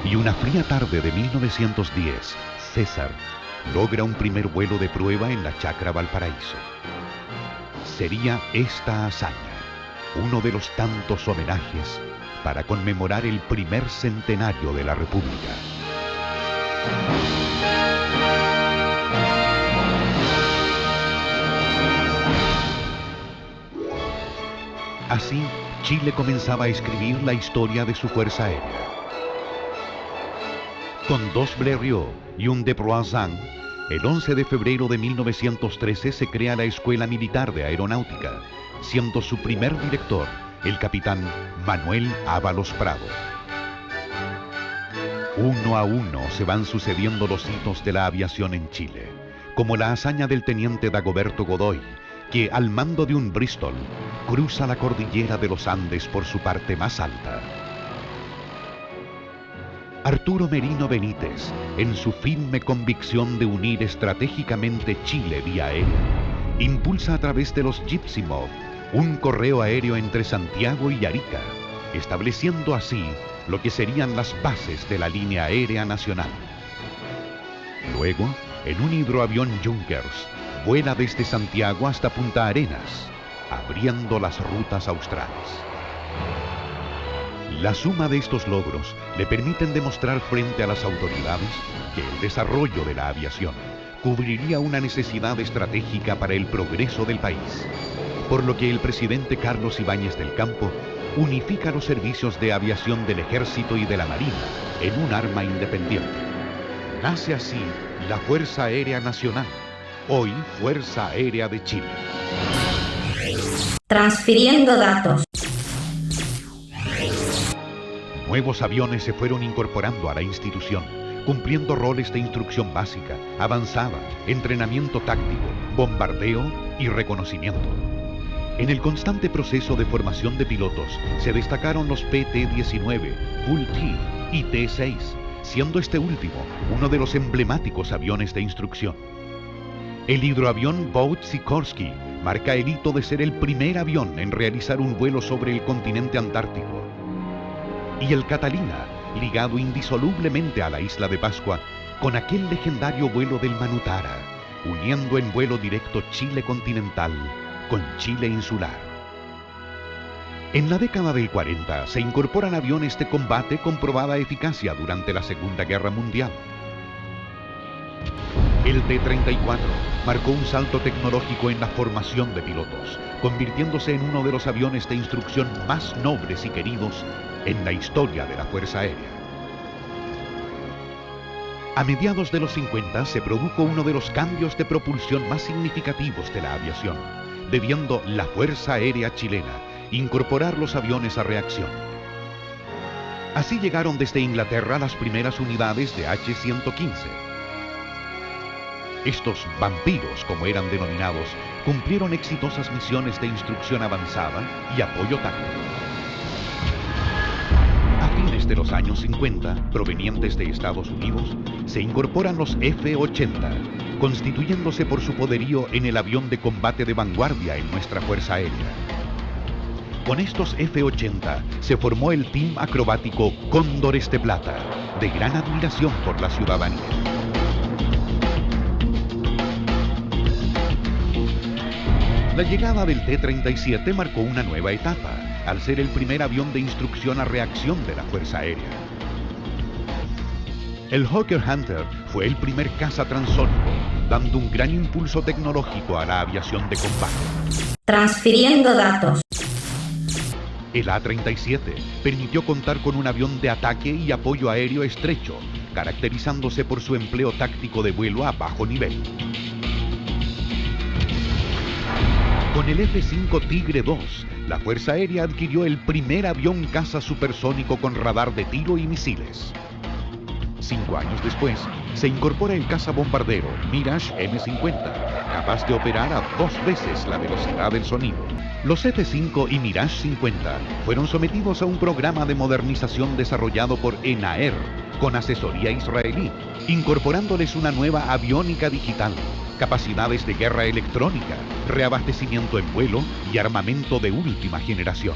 y una fría tarde de 1910, César logra un primer vuelo de prueba en la Chacra Valparaíso. Sería esta hazaña uno de los tantos homenajes para conmemorar el primer centenario de la República. Así, Chile comenzaba a escribir la historia de su Fuerza Aérea. Con 2 Blériot y un Desbroisins, el 11 de febrero de 1913 se crea la Escuela Militar de Aeronáutica, siendo su primer director el capitán Manuel Ábalos Prado. Uno a uno se van sucediendo los hitos de la aviación en Chile, como la hazaña del teniente Dagoberto Godoy, que al mando de un Bristol cruza la cordillera de los Andes por su parte más alta. Arturo Merino Benítez, en su firme convicción de unir estratégicamente Chile vía aérea, impulsa a través de los Gypsy Mob un correo aéreo entre Santiago y Arica, estableciendo así lo que serían las bases de la línea aérea nacional. Luego, en un hidroavión Junkers, vuela desde Santiago hasta Punta Arenas, abriendo las rutas australes. La suma de estos logros le permiten demostrar frente a las autoridades que el desarrollo de la aviación cubriría una necesidad estratégica para el progreso del país, por lo que el presidente Carlos Ibáñez del Campo unifica los servicios de aviación del Ejército y de la Marina en un arma independiente. Nace así la Fuerza Aérea Nacional, hoy Fuerza Aérea de Chile. Transfiriendo datos. Nuevos aviones se fueron incorporando a la institución, cumpliendo roles de instrucción básica, avanzada, entrenamiento táctico, bombardeo y reconocimiento. En el constante proceso de formación de pilotos se destacaron los PT-19, Bull T y T-6, siendo este último uno de los emblemáticos aviones de instrucción. El hidroavión Boat Sikorsky marca el hito de ser el primer avión en realizar un vuelo sobre el continente antártico, y el Catalina, ligado indisolublemente a la isla de Pascua, con aquel legendario vuelo del Manutara, uniendo en vuelo directo Chile continental con Chile insular. En la década del 40 se incorporan aviones de combate con probada eficacia durante la Segunda Guerra Mundial. El T-34 marcó un salto tecnológico en la formación de pilotos, convirtiéndose en uno de los aviones de instrucción más nobles y queridos en la historia de la Fuerza Aérea. A mediados de los 50 se produjo uno de los cambios de propulsión más significativos de la aviación, debiendo la Fuerza Aérea Chilena incorporar los aviones a reacción. Así llegaron desde Inglaterra las primeras unidades de H-115. Estos vampiros, como eran denominados, cumplieron exitosas misiones de instrucción avanzada y apoyo táctico. A fines de los años 50, provenientes de Estados Unidos, se incorporan los F-80, constituyéndose por su poderío en el avión de combate de vanguardia en nuestra Fuerza Aérea. Con estos F-80 se formó el Team Acrobático Cóndores de Plata, de gran admiración por la ciudadanía. La llegada del T-37 marcó una nueva etapa, al ser el primer avión de instrucción a reacción de la Fuerza Aérea. El Hawker Hunter fue el primer caza transónico, dando un gran impulso tecnológico a la aviación de combate. Transfiriendo datos. El A-37 permitió contar con un avión de ataque y apoyo aéreo estrecho, caracterizándose por su empleo táctico de vuelo a bajo nivel. Con el F-5 Tigre II, la Fuerza Aérea adquirió el primer avión caza supersónico con radar de tiro y misiles. 5 años después, se incorpora el cazabombardero Mirage M50, capaz de operar a 2 veces la velocidad del sonido. Los F-5 y Mirage 50 fueron sometidos a un programa de modernización desarrollado por ENAER, con asesoría israelí, incorporándoles una nueva aviónica digital, capacidades de guerra electrónica, reabastecimiento en vuelo y armamento de última generación.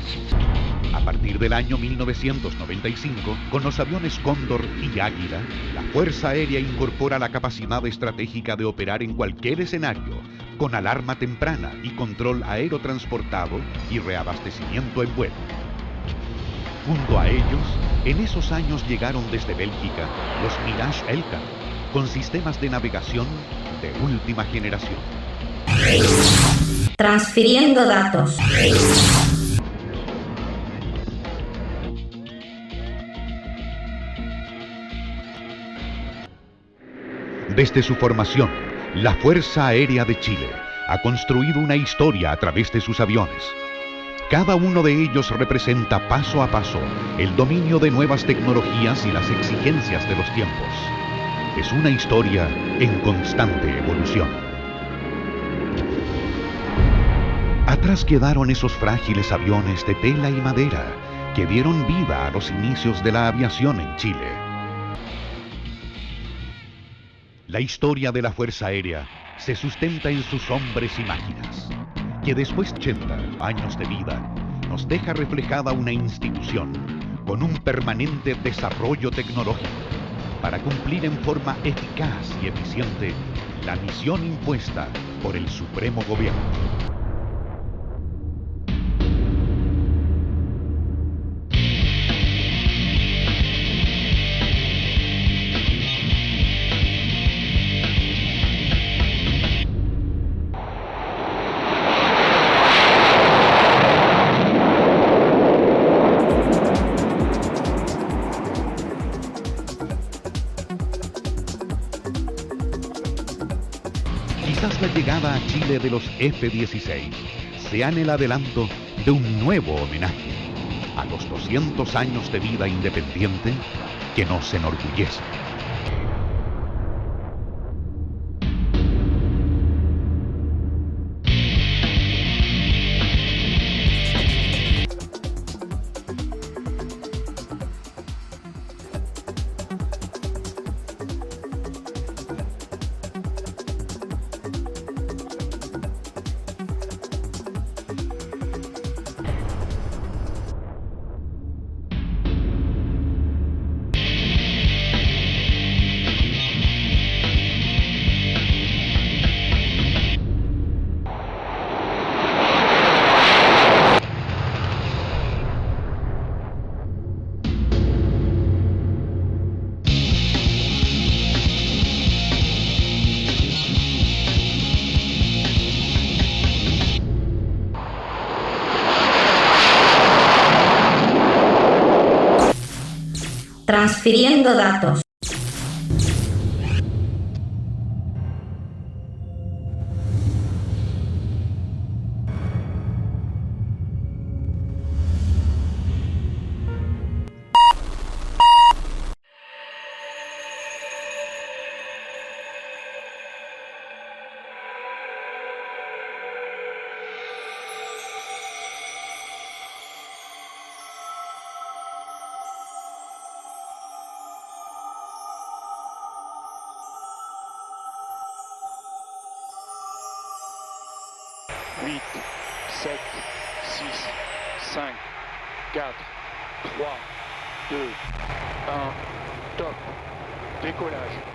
A partir del año 1995, con los aviones Cóndor y Águila, la Fuerza Aérea incorpora la capacidad estratégica de operar en cualquier escenario, con alarma temprana y control aerotransportado y reabastecimiento en vuelo. Junto a ellos, en esos años llegaron desde Bélgica los Mirage Elka, con sistemas de navegación de última generación. Transfiriendo datos. Desde su formación, la Fuerza Aérea de Chile ha construido una historia a través de sus aviones. Cada uno de ellos representa paso a paso el dominio de nuevas tecnologías y las exigencias de los tiempos. Es una historia en constante evolución. Atrás quedaron esos frágiles aviones de tela y madera que dieron vida a los inicios de la aviación en Chile. La historia de la Fuerza Aérea se sustenta en sus hombres y máquinas, que después de 80 años de vida nos deja reflejada una institución con un permanente desarrollo tecnológico para cumplir en forma eficaz y eficiente la misión impuesta por el Supremo Gobierno. Quizás la llegada a Chile de los F-16 sea el adelanto de un nuevo homenaje a los 200 años de vida independiente que nos enorgullece. Transfiriendo datos. Top. Décollage.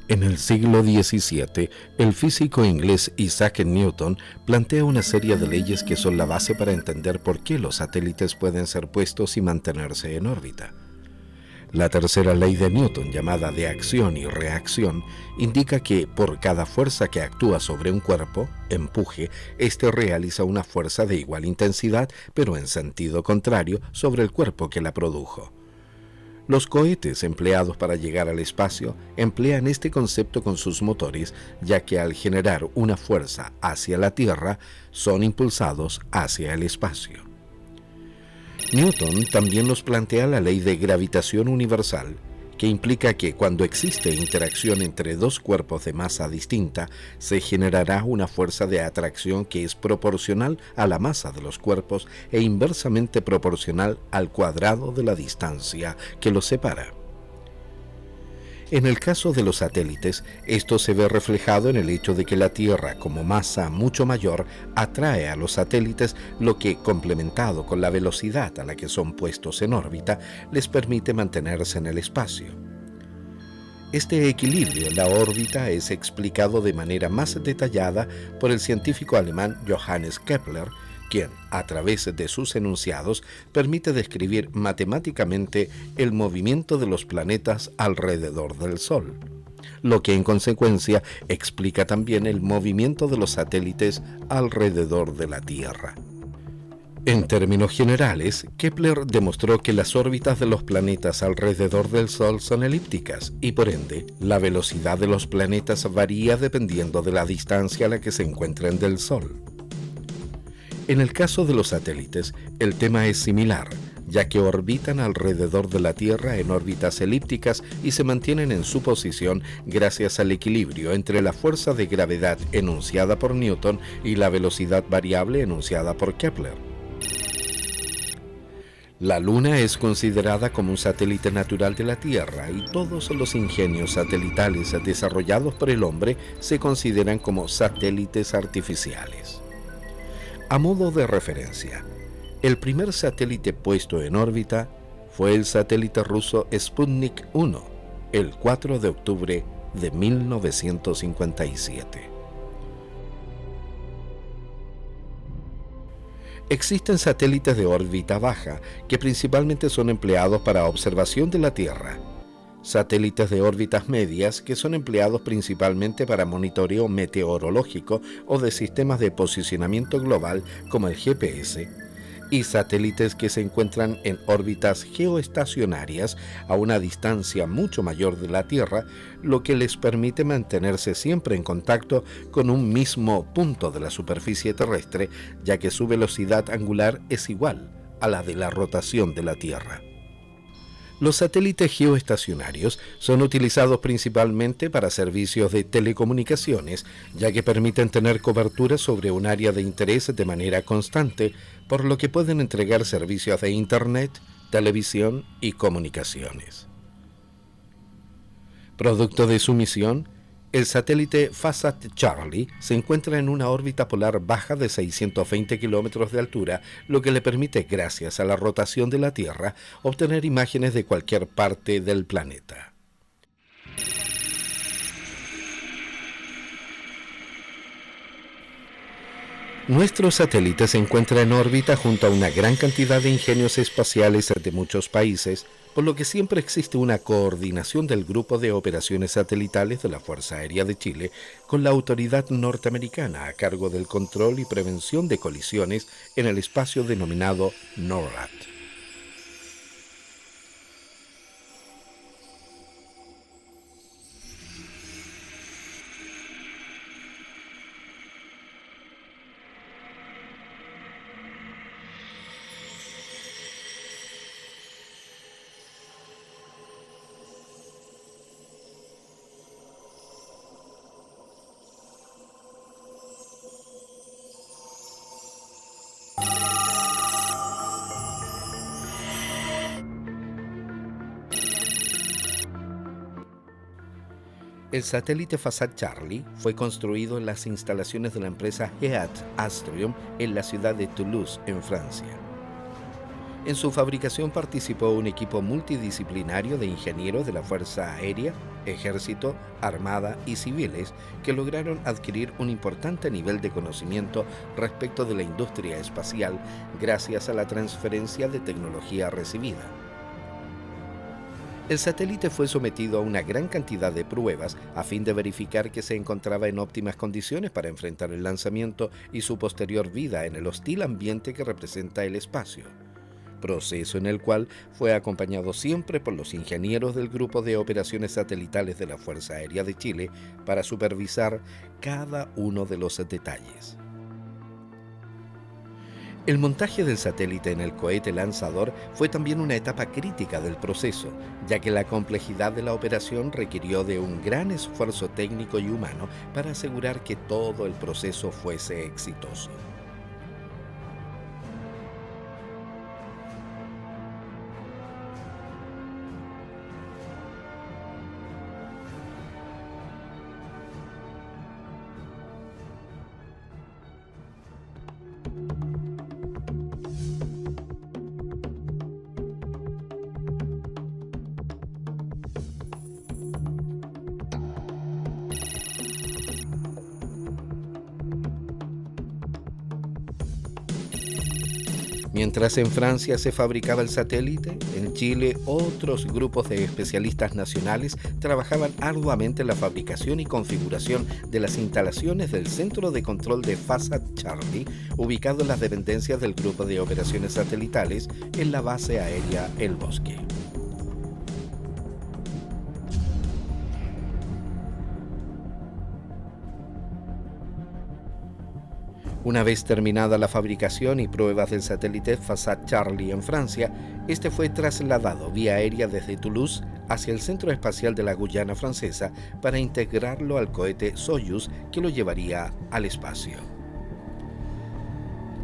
En el siglo XVII, el físico inglés Isaac Newton plantea una serie de leyes que son la base para entender por qué los satélites pueden ser puestos y mantenerse en órbita. La tercera ley de Newton, llamada de acción y reacción, indica que por cada fuerza que actúa sobre un cuerpo, empuje, éste realiza una fuerza de igual intensidad, pero en sentido contrario, sobre el cuerpo que la produjo. Los cohetes empleados para llegar al espacio emplean este concepto con sus motores, ya que al generar una fuerza hacia la Tierra, son impulsados hacia el espacio. Newton también nos plantea la ley de gravitación universal, que implica que cuando existe interacción entre dos cuerpos de masa distinta, se generará una fuerza de atracción que es proporcional a la masa de los cuerpos e inversamente proporcional al cuadrado de la distancia que los separa. En el caso de los satélites, esto se ve reflejado en el hecho de que la Tierra, como masa mucho mayor, atrae a los satélites, lo que, complementado con la velocidad a la que son puestos en órbita, les permite mantenerse en el espacio. Este equilibrio en la órbita es explicado de manera más detallada por el científico alemán Johannes Kepler, quien, a través de sus enunciados, permite describir matemáticamente el movimiento de los planetas alrededor del Sol, lo que en consecuencia explica también el movimiento de los satélites alrededor de la Tierra. En términos generales, Kepler demostró que las órbitas de los planetas alrededor del Sol son elípticas y, por ende, la velocidad de los planetas varía dependiendo de la distancia a la que se encuentren del Sol. En el caso de los satélites, el tema es similar, ya que orbitan alrededor de la Tierra en órbitas elípticas y se mantienen en su posición gracias al equilibrio entre la fuerza de gravedad enunciada por Newton y la velocidad variable enunciada por Kepler. La Luna es considerada como un satélite natural de la Tierra y todos los ingenios satelitales desarrollados por el hombre se consideran como satélites artificiales. A modo de referencia, el primer satélite puesto en órbita fue el satélite ruso Sputnik 1, el 4 de octubre de 1957. Existen satélites de órbita baja que principalmente son empleados para observación de la Tierra, satélites de órbitas medias que son empleados principalmente para monitoreo meteorológico o de sistemas de posicionamiento global como el GPS, y satélites que se encuentran en órbitas geoestacionarias a una distancia mucho mayor de la Tierra, lo que les permite mantenerse siempre en contacto con un mismo punto de la superficie terrestre, ya que su velocidad angular es igual a la de la rotación de la Tierra. Los satélites geoestacionarios son utilizados principalmente para servicios de telecomunicaciones, ya que permiten tener cobertura sobre un área de interés de manera constante, por lo que pueden entregar servicios de Internet, televisión y comunicaciones. Producto de su misión, el satélite Fasat Charlie se encuentra en una órbita polar baja de 620 kilómetros de altura, lo que le permite, gracias a la rotación de la Tierra, obtener imágenes de cualquier parte del planeta. Nuestro satélite se encuentra en órbita junto a una gran cantidad de ingenios espaciales de muchos países, por lo que siempre existe una coordinación del Grupo de Operaciones Satelitales de la Fuerza Aérea de Chile con la autoridad norteamericana a cargo del control y prevención de colisiones en el espacio denominado NORAD. El satélite Fasat Charlie fue construido en las instalaciones de la empresa Heat Astrium en la ciudad de Toulouse, en Francia. En su fabricación participó un equipo multidisciplinario de ingenieros de la Fuerza Aérea, Ejército, Armada y civiles que lograron adquirir un importante nivel de conocimiento respecto de la industria espacial gracias a la transferencia de tecnología recibida. El satélite fue sometido a una gran cantidad de pruebas a fin de verificar que se encontraba en óptimas condiciones para enfrentar el lanzamiento y su posterior vida en el hostil ambiente que representa el espacio, proceso en el cual fue acompañado siempre por los ingenieros del Grupo de Operaciones Satelitales de la Fuerza Aérea de Chile para supervisar cada uno de los detalles. El montaje del satélite en el cohete lanzador fue también una etapa crítica del proceso, ya que la complejidad de la operación requirió de un gran esfuerzo técnico y humano para asegurar que todo el proceso fuese exitoso. Mientras en Francia se fabricaba el satélite, en Chile otros grupos de especialistas nacionales trabajaban arduamente en la fabricación y configuración de las instalaciones del Centro de Control de Fasat Charlie, ubicado en las dependencias del Grupo de Operaciones Satelitales en la base aérea El Bosque. Una vez terminada la fabricación y pruebas del satélite Fasat Charlie en Francia, este fue trasladado vía aérea desde Toulouse hacia el Centro Espacial de la Guyana Francesa para integrarlo al cohete Soyuz que lo llevaría al espacio.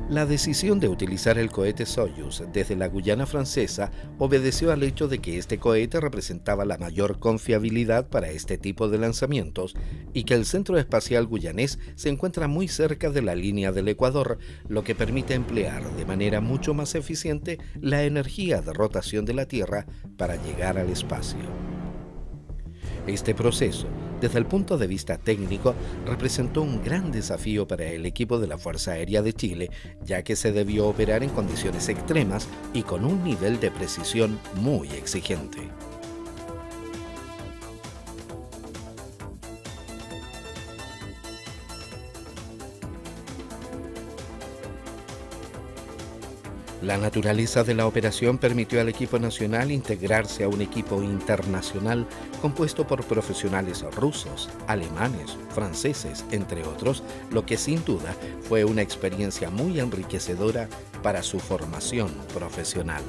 La decisión de utilizar el cohete Soyuz desde la Guyana Francesa obedeció al hecho de que este cohete representaba la mayor confiabilidad para este tipo de lanzamientos y que el Centro Espacial Guyanés se encuentra muy cerca de la línea del Ecuador, lo que permite emplear de manera mucho más eficiente la energía de rotación de la Tierra para llegar al espacio. Este proceso, desde el punto de vista técnico, representó un gran desafío para el equipo de la Fuerza Aérea de Chile, ya que se debió operar en condiciones extremas y con un nivel de precisión muy exigente. La naturaleza de la operación permitió al equipo nacional integrarse a un equipo internacional compuesto por profesionales rusos, alemanes, franceses, entre otros, lo que sin duda fue una experiencia muy enriquecedora para su formación profesional.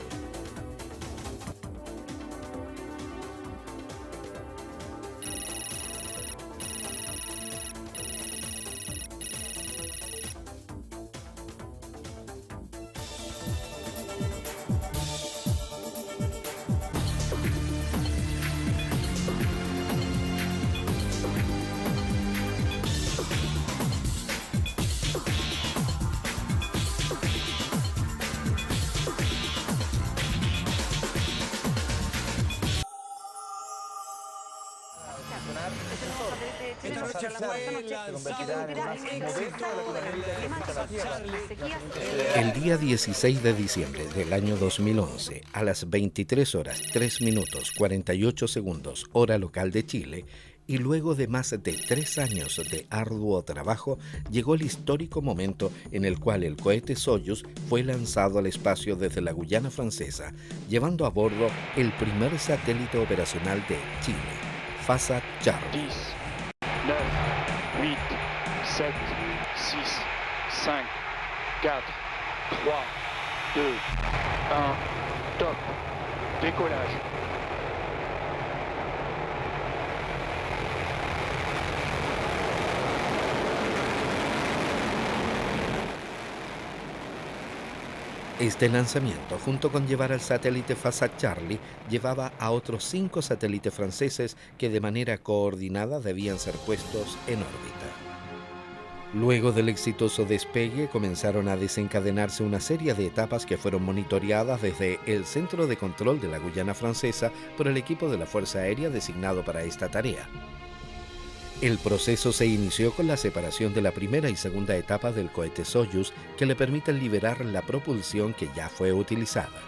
El día 16 de diciembre del año 2011, a las 23 horas 3 minutos 48 segundos, hora local de Chile, y luego de más de 3 años de arduo trabajo, llegó el histórico momento en el cual el cohete Soyuz fue lanzado al espacio desde la Guyana Francesa, llevando a bordo el primer satélite operacional de Chile, Fasat Charlie. 10, 9, 8, 7, 6, 5, 4, 3, 2, 1, top. Décollage. Este lanzamiento, junto con llevar al satélite Fasat Charlie, llevaba a otros 5 satélites franceses que de manera coordinada debían ser puestos en órbita. Luego del exitoso despegue, comenzaron a desencadenarse una serie de etapas que fueron monitoreadas desde el Centro de Control de la Guyana Francesa por el equipo de la Fuerza Aérea designado para esta tarea. El proceso se inició con la separación de la primera y segunda etapa del cohete Soyuz, que le permiten liberar la propulsión que ya fue utilizada.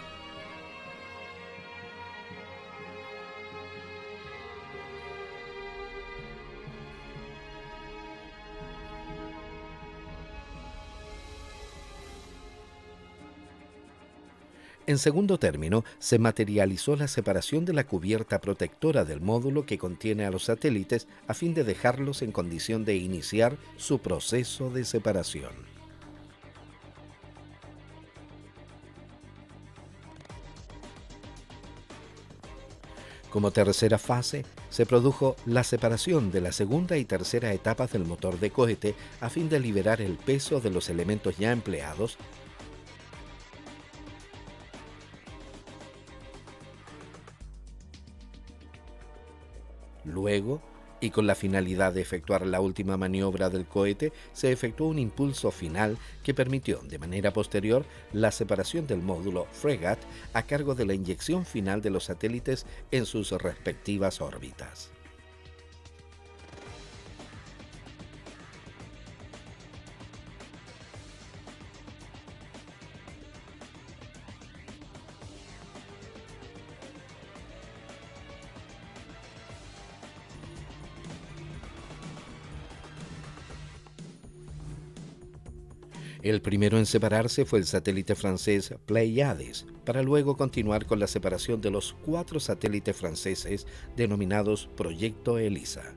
En segundo término, se materializó la separación de la cubierta protectora del módulo que contiene a los satélites a fin de dejarlos en condición de iniciar su proceso de separación. Como tercera fase, se produjo la separación de la segunda y tercera etapas del motor de cohete a fin de liberar el peso de los elementos ya empleados. Luego, y con la finalidad de efectuar la última maniobra del cohete, se efectuó un impulso final que permitió, de manera posterior, la separación del módulo Fregat a cargo de la inyección final de los satélites en sus respectivas órbitas. El primero en separarse fue el satélite francés Pléiades, para luego continuar con la separación de los 4 satélites franceses denominados Proyecto ELISA.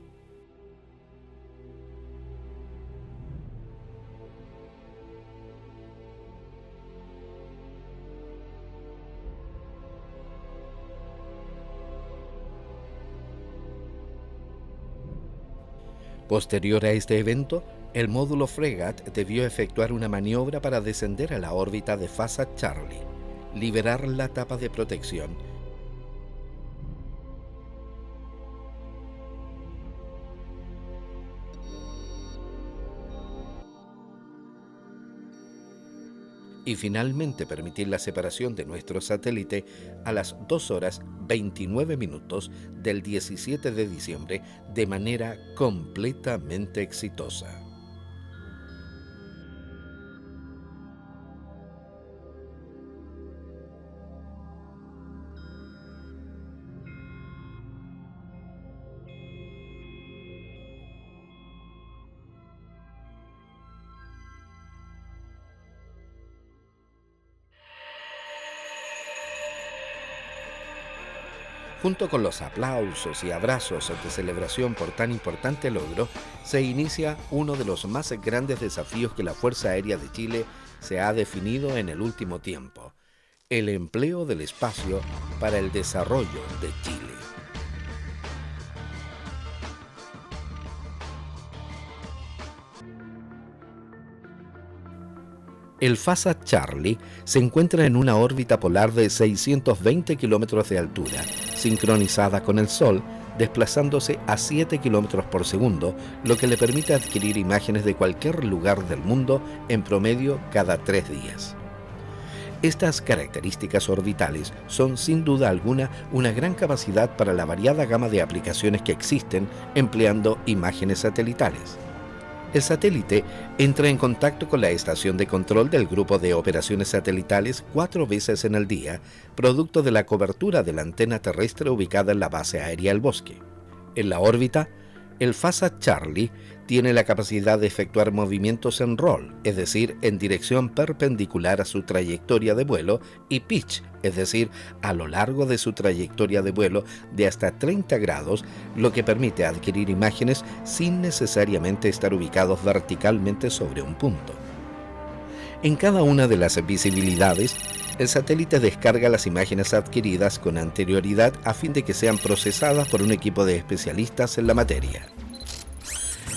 Posterior a este evento, el módulo Fregat debió efectuar una maniobra para descender a la órbita de Fasat Charlie, liberar la tapa de protección y finalmente permitir la separación de nuestro satélite a las 2 horas 29 minutos del 17 de diciembre de manera completamente exitosa. Junto con los aplausos y abrazos de celebración por tan importante logro, se inicia uno de los más grandes desafíos que la Fuerza Aérea de Chile se ha definido en el último tiempo: el empleo del espacio para el desarrollo de Chile. El Fasat Charlie se encuentra en una órbita polar de 620 kilómetros de altura, sincronizada con el Sol, desplazándose a 7 kilómetros por segundo, lo que le permite adquirir imágenes de cualquier lugar del mundo en promedio cada 3 días. Estas características orbitales son sin duda alguna una gran capacidad para la variada gama de aplicaciones que existen empleando imágenes satelitales. El satélite entra en contacto con la estación de control del grupo de operaciones satelitales 4 veces en el día, producto de la cobertura de la antena terrestre ubicada en la base aérea El Bosque. En la órbita, el FASA Charlie tiene la capacidad de efectuar movimientos en roll, es decir, en dirección perpendicular a su trayectoria de vuelo, y pitch, es decir, a lo largo de su trayectoria de vuelo de hasta 30 grados, lo que permite adquirir imágenes sin necesariamente estar ubicados verticalmente sobre un punto. En cada una de las visibilidades, el satélite descarga las imágenes adquiridas con anterioridad a fin de que sean procesadas por un equipo de especialistas en la materia.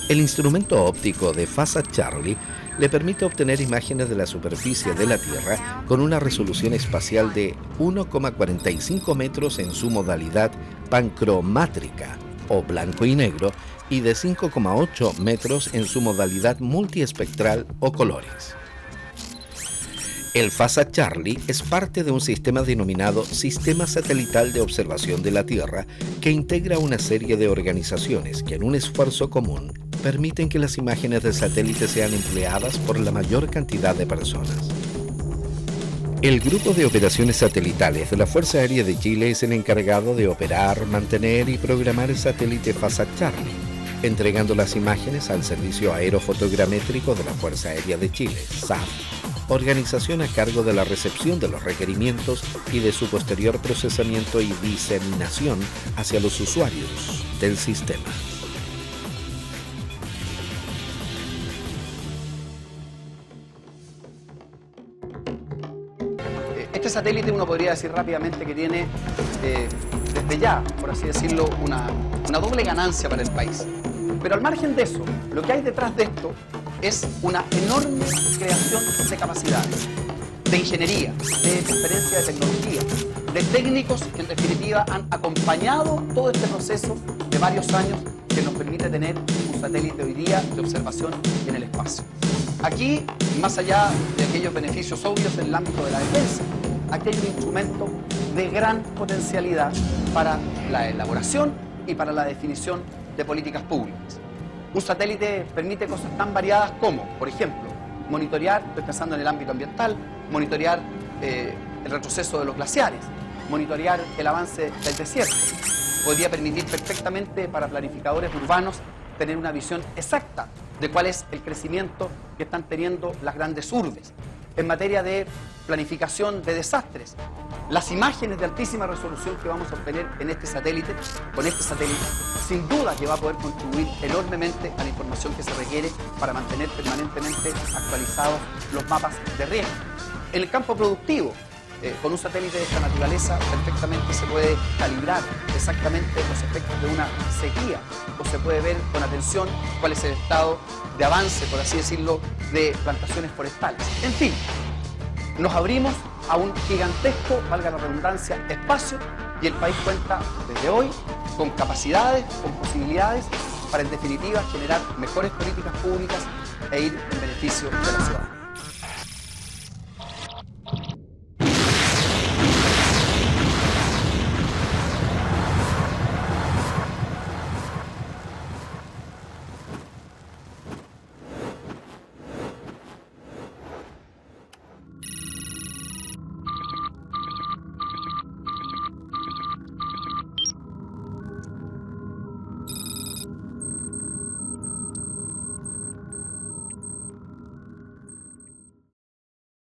El instrumento óptico de FASA Charlie le permite obtener imágenes de la superficie de la Tierra con una resolución espacial de 1,45 metros en su modalidad pancromátrica o blanco y negro y de 5,8 metros en su modalidad multiespectral o colores. El FASA Charlie es parte de un sistema denominado Sistema Satelital de Observación de la Tierra que integra una serie de organizaciones que en un esfuerzo común permiten que las imágenes de satélite sean empleadas por la mayor cantidad de personas. El Grupo de Operaciones Satelitales de la Fuerza Aérea de Chile es el encargado de operar, mantener y programar el satélite FASA Charlie, entregando las imágenes al Servicio Aerofotogramétrico de la Fuerza Aérea de Chile, SAF, organización a cargo de la recepción de los requerimientos y de su posterior procesamiento y diseminación hacia los usuarios del sistema. Este satélite uno podría decir rápidamente que tiene, desde ya, por así decirlo, una doble ganancia para el país. Pero al margen de eso, lo que hay detrás de esto es una enorme creación de capacidades, de ingeniería, de transferencia de tecnología, de técnicos que en definitiva han acompañado todo este proceso de varios años que nos permite tener un satélite hoy día de observación en el espacio. Aquí, más allá de aquellos beneficios obvios en el ámbito de la defensa, aquí hay un instrumento de gran potencialidad para la elaboración y para la definición de políticas públicas. Un satélite permite cosas tan variadas como, por ejemplo, monitorear, estoy pensando en el ámbito ambiental, monitorear el retroceso de los glaciares, monitorear el avance del desierto. Podría permitir perfectamente para planificadores urbanos tener una visión exacta de cuál es el crecimiento que están teniendo las grandes urbes. En materia de planificación de desastres, las imágenes de altísima resolución que vamos a obtener en este satélite, sin duda que va a poder contribuir enormemente a la información que se requiere para mantener permanentemente actualizados los mapas de riesgo. En el campo productivo, con un satélite de esta naturaleza perfectamente se puede calibrar exactamente los efectos de una sequía o se puede ver con atención cuál es el estado de avance, por así decirlo, de plantaciones forestales. En fin, nos abrimos a un gigantesco, valga la redundancia, espacio y el país cuenta desde hoy con capacidades, con posibilidades para en definitiva generar mejores políticas públicas e ir en beneficio de la ciudadanía.